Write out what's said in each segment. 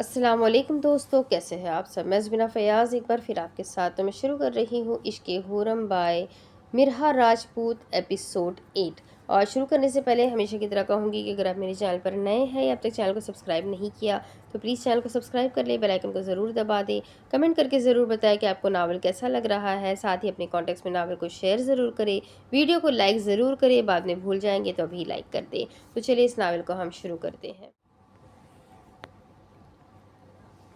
السلام علیکم دوستو، کیسے ہیں آپ سب؟ میں زبینہ فیاض ایک بار پھر آپ کے ساتھ میں شروع کر رہی ہوں عشق حورم بائے مرہا راجپوت ایپیسوڈ 8۔ اور شروع کرنے سے پہلے ہمیشہ کی طرح کہوں گی کہ اگر آپ میرے چینل پر نئے ہیں یا اب تک چینل کو سبسکرائب نہیں کیا تو پلیز چینل کو سبسکرائب کر لیں، بیل آئیکن کو ضرور دبا دیں، کمنٹ کر کے ضرور بتائیں کہ آپ کو ناول کیسا لگ رہا ہے، ساتھ ہی اپنے کانٹیکٹس میں ناول کو شیئر ضرور کریں، ویڈیو کو لائک ضرور کریں، بعد میں بھول جائیں گے تو ابھی لائک کر دیں۔ تو چلیے اس ناول کو ہم شروع کرتے ہیں۔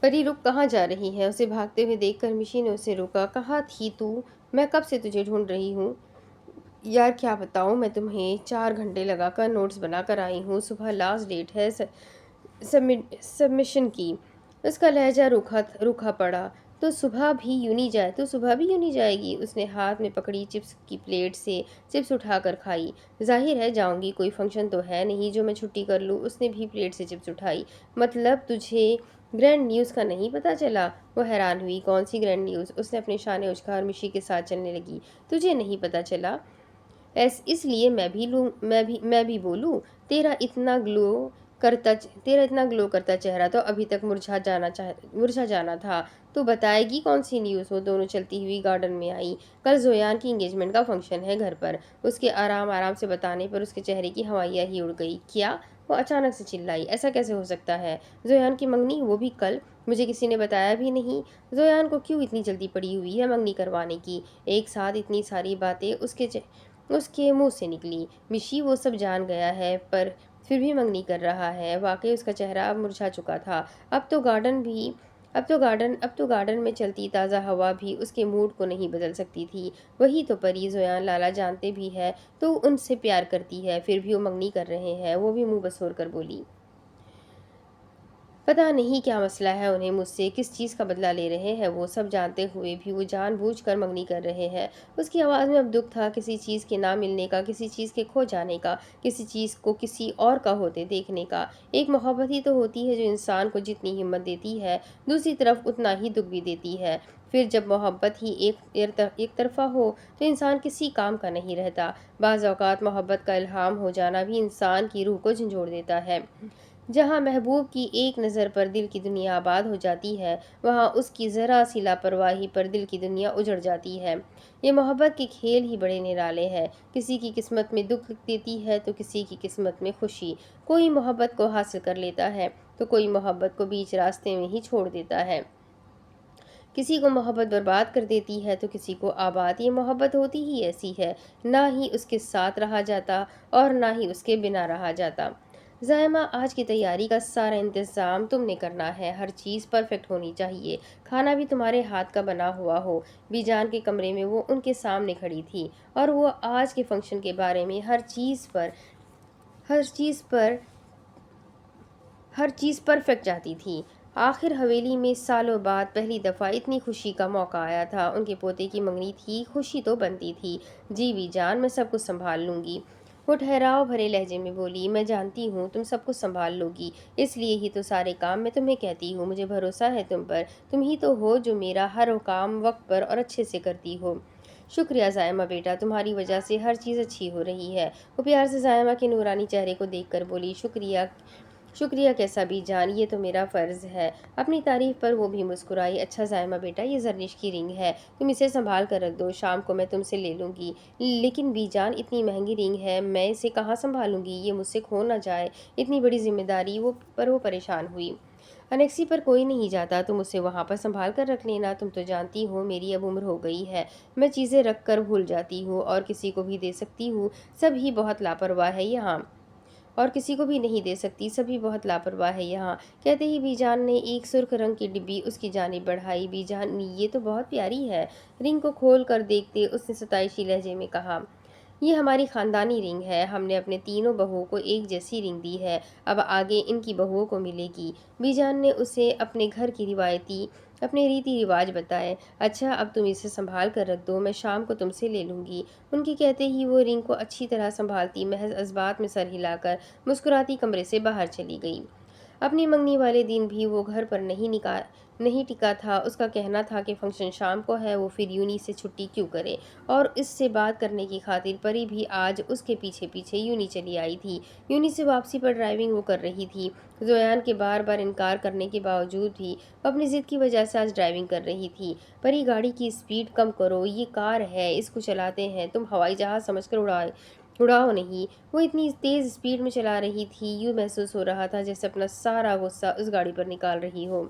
پری رک کہاں جا رہی ہے؟ اسے بھاگتے ہوئے دیکھ کر مشی نے اسے روکا۔ کہاں تھی تو؟ میں کب سے تجھے ڈھونڈ رہی ہوں یار، کیا بتاؤں، میں تمہیں 4 گھنٹے لگا کر نوٹس بنا کر آئی ہوں۔ صبح لاسٹ ڈیٹ ہے سبمیشن کی۔ اس کا لہجہ روکھا پڑا۔ تو صبح بھی یوں نہیں جائے گی؟ اس نے ہاتھ میں پکڑی چپس کی پلیٹ سے چپس اٹھا کر کھائی۔ ظاہر ہے جاؤں گی، کوئی فنکشن تو ہے نہیں جو میں چھٹی کر لوں۔ اس نے بھی پلیٹ سے چپس اٹھائی۔ مطلب تجھے گرینڈ نیوز کا نہیں پتا چلا؟ وہ حیران ہوئی۔ کون سی گرینڈ نیوز؟ اس نے اپنے شانے اچکا اور مشی کے ساتھ چلنے لگی۔ تجھے نہیں پتا چلا؟ اس لیے میں بھی بولوں، تیرا اتنا گلو کرتا چہرہ تو ابھی تک مرجھا جانا تھا۔ تو بتائے گی کون سی نیوز؟ وہ دونوں چلتی ہوئی گارڈن میں آئی۔ کل زویان کی انگیجمنٹ کا فنکشن ہے گھر پر۔ اس کے آرام سے بتانے پر اس کے چہرے کی ہوائیاں ہی اڑ گئی۔ کیا؟ وہ اچانک سے چلائی۔ ایسا کیسے ہو سکتا ہے؟ زویان کی منگنی، وہ بھی کل؟ مجھے کسی نے بتایا بھی نہیں۔ زویان کو کیوں اتنی جلدی پڑی ہوئی ہے منگنی کروانے کی؟ ایک ساتھ اتنی ساری باتیں اس کے منہ سے نکلی۔ مشی وہ سب جان گیا ہے پر پھر بھی منگنی کر رہا ہے۔ واقعی اس کا چہرہ اب مرجھا چکا تھا۔ اب تو گارڈن میں چلتی تازہ ہوا بھی اس کے موڈ کو نہیں بدل سکتی تھی۔ وہی تو پری، زویان لالا جانتے بھی ہے تو ان سے پیار کرتی ہے، پھر بھی وہ منگنی کر رہے ہیں۔ وہ بھی منہ بسور کر بولی۔ پتہ نہیں کیا مسئلہ ہے انہیں مجھ سے، کس چیز کا بدلہ لے رہے ہیں وہ؟ سب جانتے ہوئے بھی وہ جان بوجھ کر منگنی کر رہے ہیں۔ اس کی آواز میں اب دکھ تھا، کسی چیز کے نہ ملنے کا، کسی چیز کے کھو جانے کا، کسی چیز کو کسی اور کا ہوتے دیکھنے کا۔ ایک محبت ہی تو ہوتی ہے جو انسان کو جتنی ہمت دیتی ہے دوسری طرف اتنا ہی دکھ بھی دیتی ہے۔ پھر جب محبت ہی ایک طرفہ ہو تو انسان کسی کام کا نہیں رہتا۔ بعض اوقات محبت کا الہام ہو جانا بھی انسان کی روح کو جھنجھوڑ دیتا ہے۔ جہاں محبوب کی ایک نظر پر دل کی دنیا آباد ہو جاتی ہے، وہاں اس کی ذرا سی لاپرواہی پر دل کی دنیا اجڑ جاتی ہے۔ یہ محبت کے کھیل ہی بڑے نرالے ہیں۔ کسی کی قسمت میں دکھ لکھ دیتی ہے تو کسی کی قسمت میں خوشی۔ کوئی محبت کو حاصل کر لیتا ہے تو کوئی محبت کو بیچ راستے میں ہی چھوڑ دیتا ہے۔ کسی کو محبت برباد کر دیتی ہے تو کسی کو آباد۔ یہ محبت ہوتی ہی ایسی ہے، نہ ہی اس کے ساتھ رہا جاتا اور نہ ہی اس کے بنا رہا جاتا۔ زائمہ، آج کی تیاری کا سارا انتظام تم نے کرنا ہے، ہر چیز پرفیکٹ ہونی چاہیے، کھانا بھی تمہارے ہاتھ کا بنا ہوا ہو۔ بی جان کے کمرے میں وہ ان کے سامنے کھڑی تھی اور وہ آج کے فنکشن کے بارے میں ہر چیز پرفیکٹ چاہتی تھی۔ آخر حویلی میں سالوں بعد پہلی دفعہ اتنی خوشی کا موقع آیا تھا۔ ان کے پوتے کی منگنی تھی، خوشی تو بنتی تھی۔ جی بی جان، میں سب کچھ سنبھال لوں گی، وہ ٹھہراؤ بھرے لہجے میں بولی۔ میں جانتی ہوں تم سب کچھ سنبھال لو گی، اس لیے ہی تو سارے کام میں تمہیں کہتی ہوں۔ مجھے بھروسہ ہے تم پر، تم ہی تو ہو جو میرا ہر کام وقت پر اور اچھے سے کرتی ہو۔ شکریہ زائمہ بیٹا، تمہاری وجہ سے ہر چیز اچھی ہو رہی ہے۔ وہ پیار سے زائمہ کے نورانی چہرے کو دیکھ کر بولی۔ شکریہ کیسا بی جان، یہ تو میرا فرض ہے۔ اپنی تعریف پر وہ بھی مسکرائی۔ اچھا زائمہ بیٹا، یہ زرنش کی رنگ ہے، تم اسے سنبھال کر رکھ دو، شام کو میں تم سے لے لوں گی۔ لیکن بی جان، اتنی مہنگی رنگ ہے، میں اسے کہاں سنبھالوں گی؟ یہ مجھ سے کھو نہ جائے، اتنی بڑی ذمہ داری۔ وہ پریشان ہوئی۔ انیکسی پر کوئی نہیں جاتا، تم اسے وہاں پر سنبھال کر رکھ لینا۔ تم تو جانتی ہو میری اب عمر ہو گئی ہے، میں چیزیں رکھ کر بھول جاتی ہوں اور کسی کو بھی دے سکتی ہوں، سب ہی بہت لاپرواہ ہے یہاں، اور کسی کو بھی نہیں دے سکتی، سبھی بہت لاپرواہ ہے یہاں۔ کہتے ہی بی جان نے ایک سرخ رنگ کی ڈبی اس کی جانب بڑھائی۔ بی جان، یہ تو بہت پیاری ہے۔ رنگ کو کھول کر دیکھتے اس نے ستائشی لہجے میں کہا، یہ ہماری خاندانی رنگ ہے، ہم نے اپنے تینوں بہوؤں کو ایک جیسی رنگ دی ہے، اب آگے ان کی بہوؤں کو ملے گی۔ بی جان نے اسے اپنے گھر کی اپنے ریتی رواج بتائے۔ اچھا، اب تم اسے سنبھال کر رکھ دو، میں شام کو تم سے لے لوں گی۔ ان کے کہتے ہی وہ رنگ کو اچھی طرح سنبھالتی محض اثبات میں سر ہلا کر مسکراتی کمرے سے باہر چلی گئی۔ اپنی منگنی والے دن بھی وہ گھر پر نہیں ٹکا تھا۔ اس کا کہنا تھا کہ فنکشن شام کو ہے، وہ پھر یونی سے چھٹی کیوں کرے، اور اس سے بات کرنے کی خاطر پری بھی آج اس کے پیچھے پیچھے یونی چلی آئی تھی۔ یونی سے واپسی پر ڈرائیونگ وہ کر رہی تھی۔ زویان کے بار بار انکار کرنے کے باوجود بھی وہ اپنی ضد کی وجہ سے آج ڈرائیونگ کر رہی تھی۔ پری، گاڑی کی سپیڈ کم کرو، یہ کار ہے، اس کو چلاتے ہیں، تم ہوائی جہاز سمجھ کر اڑاؤ نہیں۔ وہ اتنی تیز سپیڈ میں چلا رہی تھی، یوں محسوس ہو رہا تھا جیسے اپنا سارا غصہ اس گاڑی پر نکال رہی ہو۔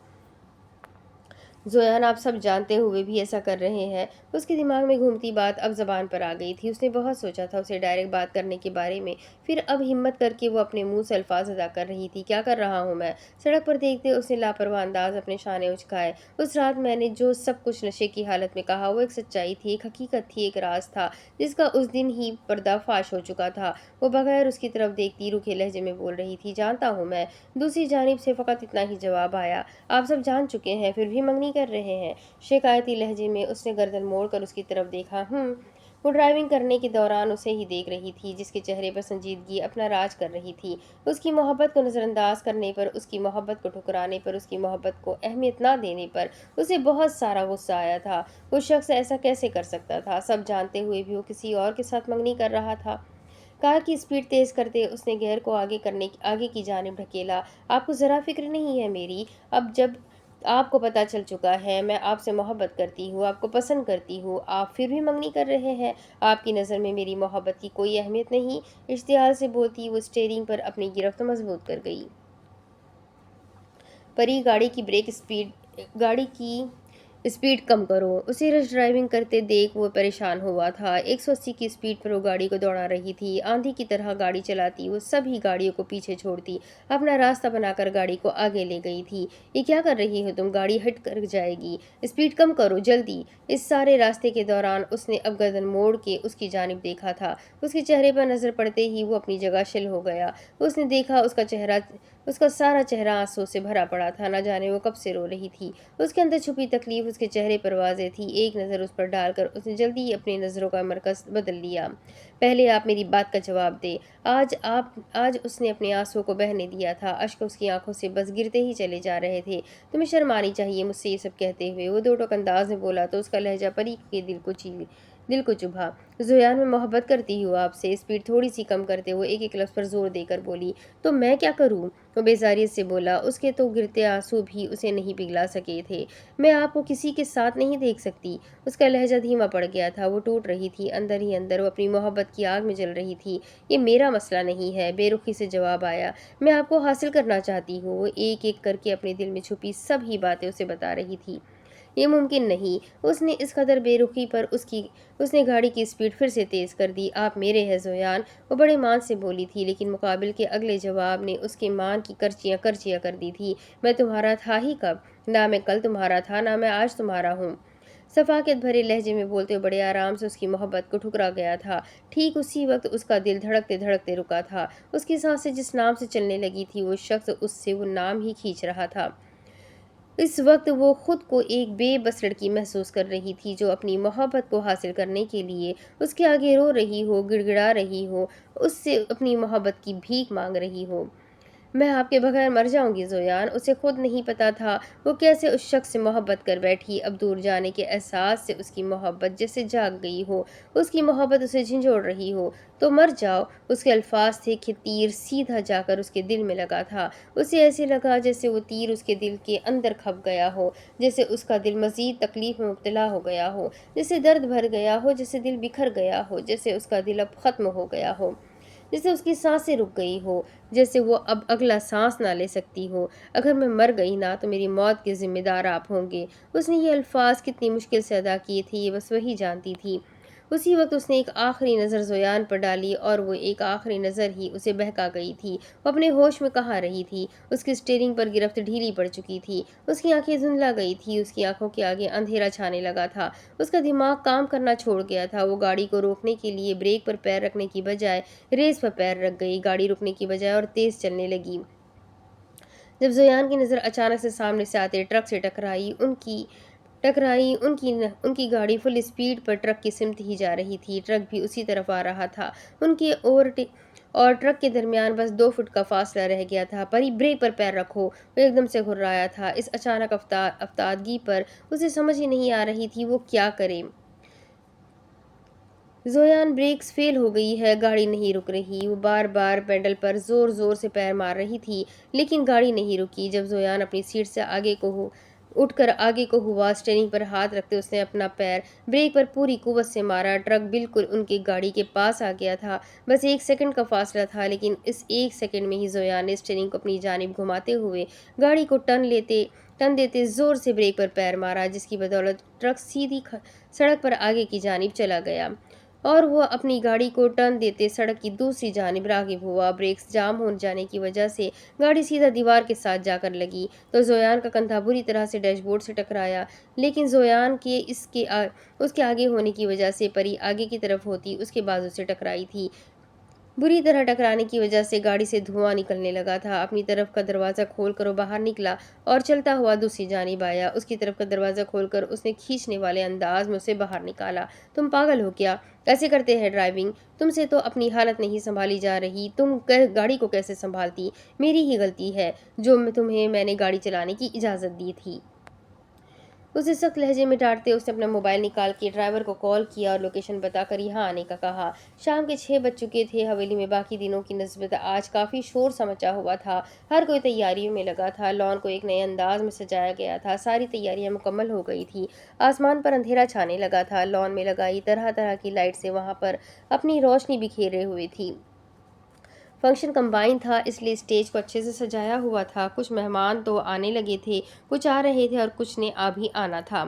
زویان آپ سب جانتے ہوئے بھی ایسا کر رہے ہیں۔ اس کے دماغ میں گھومتی بات اب زبان پر آ گئی تھی۔ اس نے بہت سوچا تھا اسے ڈائریکٹ بات کرنے کے بارے میں، پھر اب ہمت کر کے وہ اپنے منہ سے الفاظ ادا کر رہی تھی۔ کیا کر رہا ہوں میں؟ سڑک پر دیکھتے اس نے لاپرواہ انداز اپنے شانے اچکائے۔ اس رات میں نے جو سب کچھ نشے کی حالت میں کہا وہ ایک سچائی تھی، ایک حقیقت تھی، ایک راز تھا جس کا اس دن ہی پردہ فاش ہو چکا تھا۔ وہ بغیر اس کی طرف دیکھتی روکھے لہجے میں بول رہی تھی، جانتا ہوں میں۔ دوسری جانب سے فقط اتنا ہی جواب آیا، آپ سب جان چکے ہیں، پھر بھی منگنی کر رہے ہیں۔ شکایتی لہجے میں اس نے گردن موڑ کر اس کی طرف دیکھا۔ وہ ڈرائیونگ کرنے کے دوران اسے ہی دیکھ رہی تھی، جس کے چہرے پر سنجیدگی اپنا راج کر رہی تھی۔ اس کی محبت کو نظر انداز کرنے پر، اس کی محبت کو ٹھکرانے پر، اس کی محبت کو اہمیت نہ دینے پر اسے بہت سارا غصہ آیا تھا۔ وہ شخص ایسا کیسے کر سکتا تھا؟ سب جانتے ہوئے بھی وہ کسی اور کے ساتھ منگنی کر رہا تھا۔ کار کی سپیڈ تیز کرتے اس نے گیئر کو آگے کی جانب ڈھکیلا۔ آپ کو ذرا فکر نہیں ہے میری؟ اب جب آپ کو پتہ چل چکا ہے میں آپ سے محبت کرتی ہوں، آپ کو پسند کرتی ہوں، آپ پھر بھی منگنی کر رہے ہیں۔ آپ کی نظر میں میری محبت کی کوئی اہمیت نہیں؟ اشتعال سے بولتی وہ اسٹیئرنگ پر اپنی گرفت مضبوط کر گئی۔ پری، گاڑی کی سپیڈ کم کرو۔ اسے رش ڈرائیونگ کرتے دیکھ وہ پریشان ہوا تھا۔ 180 کی سپیڈ پر وہ گاڑی کو دوڑا رہی تھی۔ آندھی کی طرح گاڑی چلاتی وہ سبھی گاڑیوں کو پیچھے چھوڑتی اپنا راستہ بنا کر گاڑی کو آگے لے گئی تھی۔ یہ کیا کر رہی ہو تم؟ گاڑی ہٹ کر جائے گی، سپیڈ کم کرو جلدی۔ اس سارے راستے کے دوران اس نے اب گردن موڑ کے اس کی جانب دیکھا تھا۔ اس کے چہرے پر نظر پڑتے ہی وہ اپنی جگہ شل ہو گیا۔ اس نے دیکھا اس کا سارا چہرہ آنسو سے بھرا پڑا تھا، نہ جانے وہ کب سے رو رہی تھی۔ اس کے اندر چھپی تکلیف اس کے چہرے پر واضح تھی۔ ایک نظر اس پر ڈال کر اس نے جلدی ہی اپنی نظروں کا مرکز بدل لیا۔ پہلے آپ میری بات کا جواب دیں۔ آج اس نے اپنے آنسوؤں کو بہنے دیا تھا، اشک اس کی آنکھوں سے بس گرتے ہی چلے جا رہے تھے۔ تمہیں شرم آنی چاہیے مجھ سے یہ سب کہتے ہوئے، وہ دو ٹوک انداز میں بولا تو اس کا لہجہ پری کے دل کو چبھا۔ زویان، میں محبت کرتی ہوں آپ سے۔ سپیڈ تھوڑی سی کم کرتے وہ ایک ایک لفظ پر زور دے کر بولی۔ تو میں کیا کروں؟ وہ بیزاریت سے بولا۔ اس کے تو گرتے آنسو بھی اسے نہیں پگھلا سکے تھے۔ میں آپ کو کسی کے ساتھ نہیں دیکھ سکتی۔ اس کا لہجہ دھیما پڑ گیا تھا، وہ ٹوٹ رہی تھی، اندر ہی اندر وہ اپنی محبت کی آگ میں جل رہی تھی۔ یہ میرا مسئلہ نہیں ہے، بے رخی سے جواب آیا۔ میں آپ کو حاصل کرنا چاہتی ہوں۔ وہ ایک ایک کر کے اپنے دل میں چھپی سب ہی باتیں اسے بتا رہی تھی۔ یہ ممکن نہیں۔ اس نے اس قدر بے رخی پر اس نے گاڑی کی سپیڈ پھر سے تیز کر دی۔ آپ میرے ہیں زویان، وہ بڑے مان سے بولی تھی، لیکن مقابل کے اگلے جواب نے اس کے مان کی کرچیاں کر دی تھی۔ میں تمہارا تھا ہی کب؟ نہ میں کل تمہارا تھا، نہ میں آج تمہارا ہوں۔ صفاقت بھرے لہجے میں بولتے ہوئے بڑے آرام سے اس کی محبت کو ٹھکرا گیا تھا۔ ٹھیک اسی وقت اس کا دل دھڑکتے دھڑکتے رکا تھا۔ اس کی سانسیں جس نام سے چلنے لگی تھی وہ شخص اس سے وہ نام ہی کھینچ رہا تھا۔ اس وقت وہ خود کو ایک بے بس لڑکی محسوس کر رہی تھی جو اپنی محبت کو حاصل کرنے کے لیے اس کے آگے رو رہی ہو، گڑ گڑا رہی ہو، اس سے اپنی محبت کی بھیک مانگ رہی ہو۔ میں آپ کے بغیر مر جاؤں گی زویان۔ اسے خود نہیں پتا تھا وہ کیسے اس شخص سے محبت کر بیٹھی۔ اب دور جانے کے احساس سے اس کی محبت جیسے جاگ گئی ہو، اس کی محبت اسے جھنجھوڑ رہی ہو۔ تو مر جاؤ، اس کے الفاظ تھے کہ تیر سیدھا جا کر اس کے دل میں لگا تھا۔ اسے ایسے لگا جیسے وہ تیر اس کے دل کے اندر کھپ گیا ہو، جیسے اس کا دل مزید تکلیف میں مبتلا ہو گیا ہو، جیسے درد بھر گیا ہو، جیسے دل بکھر گیا ہو، جیسے اس کا دل اب ختم ہو گیا ہو، جیسے اس کی سانسیں رک گئی ہو، جیسے وہ اب اگلا سانس نہ لے سکتی ہو۔ اگر میں مر گئی نا تو میری موت کے ذمہ دار آپ ہوں گے۔ اس نے یہ الفاظ کتنی مشکل سے ادا کیے تھے یہ بس وہی جانتی تھی۔ اسی وقت اس نے ایک آخری نظر زویان پر ڈالی اور وہ ایک آخری نظر ہی اسے بہکا گئی تھی۔ وہ اپنے ہوش میں کہاں رہی تھی؟ اس کی اسٹیئرنگ پر گرفت ڈھیلی پڑ چکی تھی، اس کی آنکھیں دھندلا گئی تھی، اس کی آنکھوں کے آگے اندھیرا چھانے لگا تھا، اس کا دماغ کام کرنا چھوڑ گیا تھا۔ وہ گاڑی کو روکنے کے لیے بریک پر پیر رکھنے کی بجائے ریس پر پیر رکھ گئی، گاڑی رکنے کی بجائے اور تیز چلنے لگی۔ جب زویان کی نظر اچانک سے سامنے سے آتے ٹرک سے ٹکرائی ان کی گاڑی فل سپیڈ پر ٹرک کی سمت ہی جا رہی تھی، ٹرک بھی اسی طرف آ رہا تھا۔ ان کے اور ٹرک کے درمیان بس 2 فٹ کا فاصلہ رہ گیا تھا۔ پری بریک پر پیر رکھو، وہ ایک دم سے گھرایا تھا۔ اس اچانک افتادگی پر اسے سمجھ ہی نہیں آ رہی تھی وہ کیا کرے۔ زویان بریکس فیل ہو گئی ہے، گاڑی نہیں رک رہی۔ وہ بار بار پینڈل پر زور زور سے پیر مار رہی تھی لیکن گاڑی نہیں رکی۔ جب زویان اپنی سیٹ سے اٹھ کر آگے کو ہوا، اسٹیئرنگ پر ہاتھ رکھتے اس نے اپنا پیر بریک پر پوری قوت سے مارا۔ ٹرک بالکل ان کی گاڑی کے پاس آ گیا تھا، بس 1 سیکنڈ کا فاصلہ تھا، لیکن اس 1 سیکنڈ میں ہی زویان نے اسٹیئرنگ کو اپنی جانب گھماتے ہوئے گاڑی کو ٹن دیتے زور سے بریک پر پیر مارا، جس کی بدولت ٹرک سیدھی سڑک پر آگے کی جانب چلا گیا اور وہ اپنی گاڑی کو ٹرن دیتے سڑک کی دوسری جانب راغب ہوا۔ بریکس جام ہو جانے کی وجہ سے گاڑی سیدھا دیوار کے ساتھ جا کر لگی تو زویان کا کندھا بری طرح سے ڈیش بورڈ سے ٹکرایا، لیکن زویان کے اس کے آگے ہونے کی وجہ سے پری آگے کی طرف ہوتی اس کے بازو سے ٹکرائی تھی۔ بری طرح ٹکرانے کی وجہ سے گاڑی سے دھواں نکلنے لگا تھا۔ اپنی طرف کا دروازہ کھول کر وہ باہر نکلا اور چلتا ہوا دوسری جانب آیا۔ اس کی طرف کا دروازہ کھول کر اس نے کھینچنے والے انداز میں اسے باہر نکالا۔ تم پاگل ہو کیا؟ ایسے کرتے ہیں ڈرائیونگ؟ تم سے تو اپنی حالت نہیں سنبھالی جا رہی، تم گاڑی کو کیسے سنبھالتی؟ میری ہی غلطی ہے جو میں نے گاڑی چلانے کی اجازت دی تھی۔ اسے سخت لہجے میں ڈانٹتے اس نے اپنا موبائل نکال کے ڈرائیور کو کال کیا اور لوکیشن بتا کر یہاں آنے کا کہا۔ شام کے 6 بج چکے تھے۔ حویلی میں باقی دنوں کی نسبت آج کافی شور سا مچا ہوا تھا۔ ہر کوئی تیاریوں میں لگا تھا۔ لان کو ایک نئے انداز میں سجایا گیا تھا۔ ساری تیاریاں مکمل ہو گئی تھی۔ آسمان پر اندھیرا چھانے لگا تھا۔ لان میں لگائی طرح طرح کی لائٹ سے وہاں پر اپنی روشنی بکھیرے ہوئی تھی۔ فنکشن کمبائن تھا، اس لیے اسٹیج کو اچھے سے سجایا ہوا تھا۔ کچھ مہمان تو آنے لگے تھے، کچھ آ رہے تھے اور کچھ نے بھی آنا تھا۔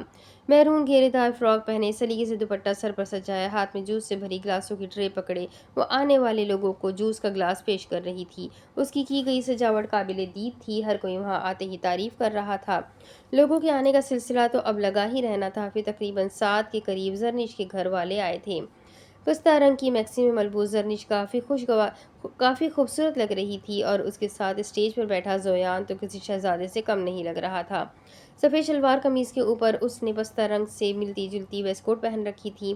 میرون گھیرے دار فراک پہنے، سلیقے سے دوپٹہ سر پر سجایا، ہاتھ میں جوس سے بھری گلاسوں کی ٹرے پکڑے وہ آنے والے لوگوں کو جوس کا گلاس پیش کر رہی تھی۔ اس کی گئی سجاوٹ قابل دید تھی۔ ہر کوئی وہاں آتے ہی تعریف کر رہا تھا۔ لوگوں کے آنے کا سلسلہ تو اب لگا ہی رہنا تھا۔ پھر تقریباً 7 کے قریب زرنش کے گھر والے آئے تھے۔ پستہ رنگ کی میکسی میں ملبوس زرنش کافی خوبصورت لگ رہی تھی اور اس کے ساتھ اسٹیج پر بیٹھا زویان تو کسی شہزادے سے کم نہیں لگ رہا تھا۔ سفید شلوار قمیض کے اوپر اس نے پستہ رنگ سے ملتی جلتی ویسٹ کوٹ پہن رکھی تھی۔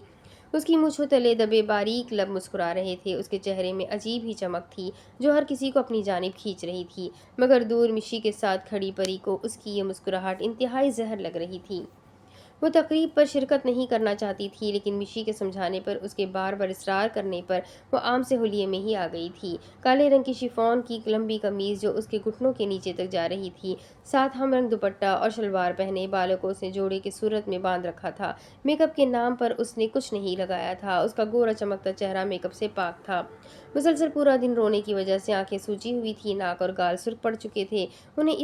اس کی مونچھوں تلے دبے باریک لب مسکرا رہے تھے۔ اس کے چہرے میں عجیب ہی چمک تھی جو ہر کسی کو اپنی جانب کھینچ رہی تھی، مگر دور مشی کے ساتھ کھڑی پری کو اس کی یہ مسکراہٹ انتہائی زہر لگ رہی تھی۔ وہ تقریب پر شرکت نہیں کرنا چاہتی تھی، لیکن مشی کے سمجھانے پر، اس کے بار بار اصرار کرنے پر وہ عام سے حلیے میں ہی آ گئی تھی۔ کالے رنگ کی شفون کی لمبی قمیض جو اس کے گھٹنوں کے نیچے تک جا رہی تھی، ساتھ ہم رنگ دوپٹہ اور شلوار پہنے، بالوں کو اس نے جوڑے کے صورت میں باندھ رکھا تھا۔ میک اپ کے نام پر اس نے کچھ نہیں لگایا تھا۔ اس کا گورا چمکتا چہرہ میک اپ سے پاک تھا۔ مسلسل پورا دن رونے کی وجہ سے آنکھیں سوجی ہوئی تھی، ناک اور گال سرخ پڑ چکے تھے۔ انہیں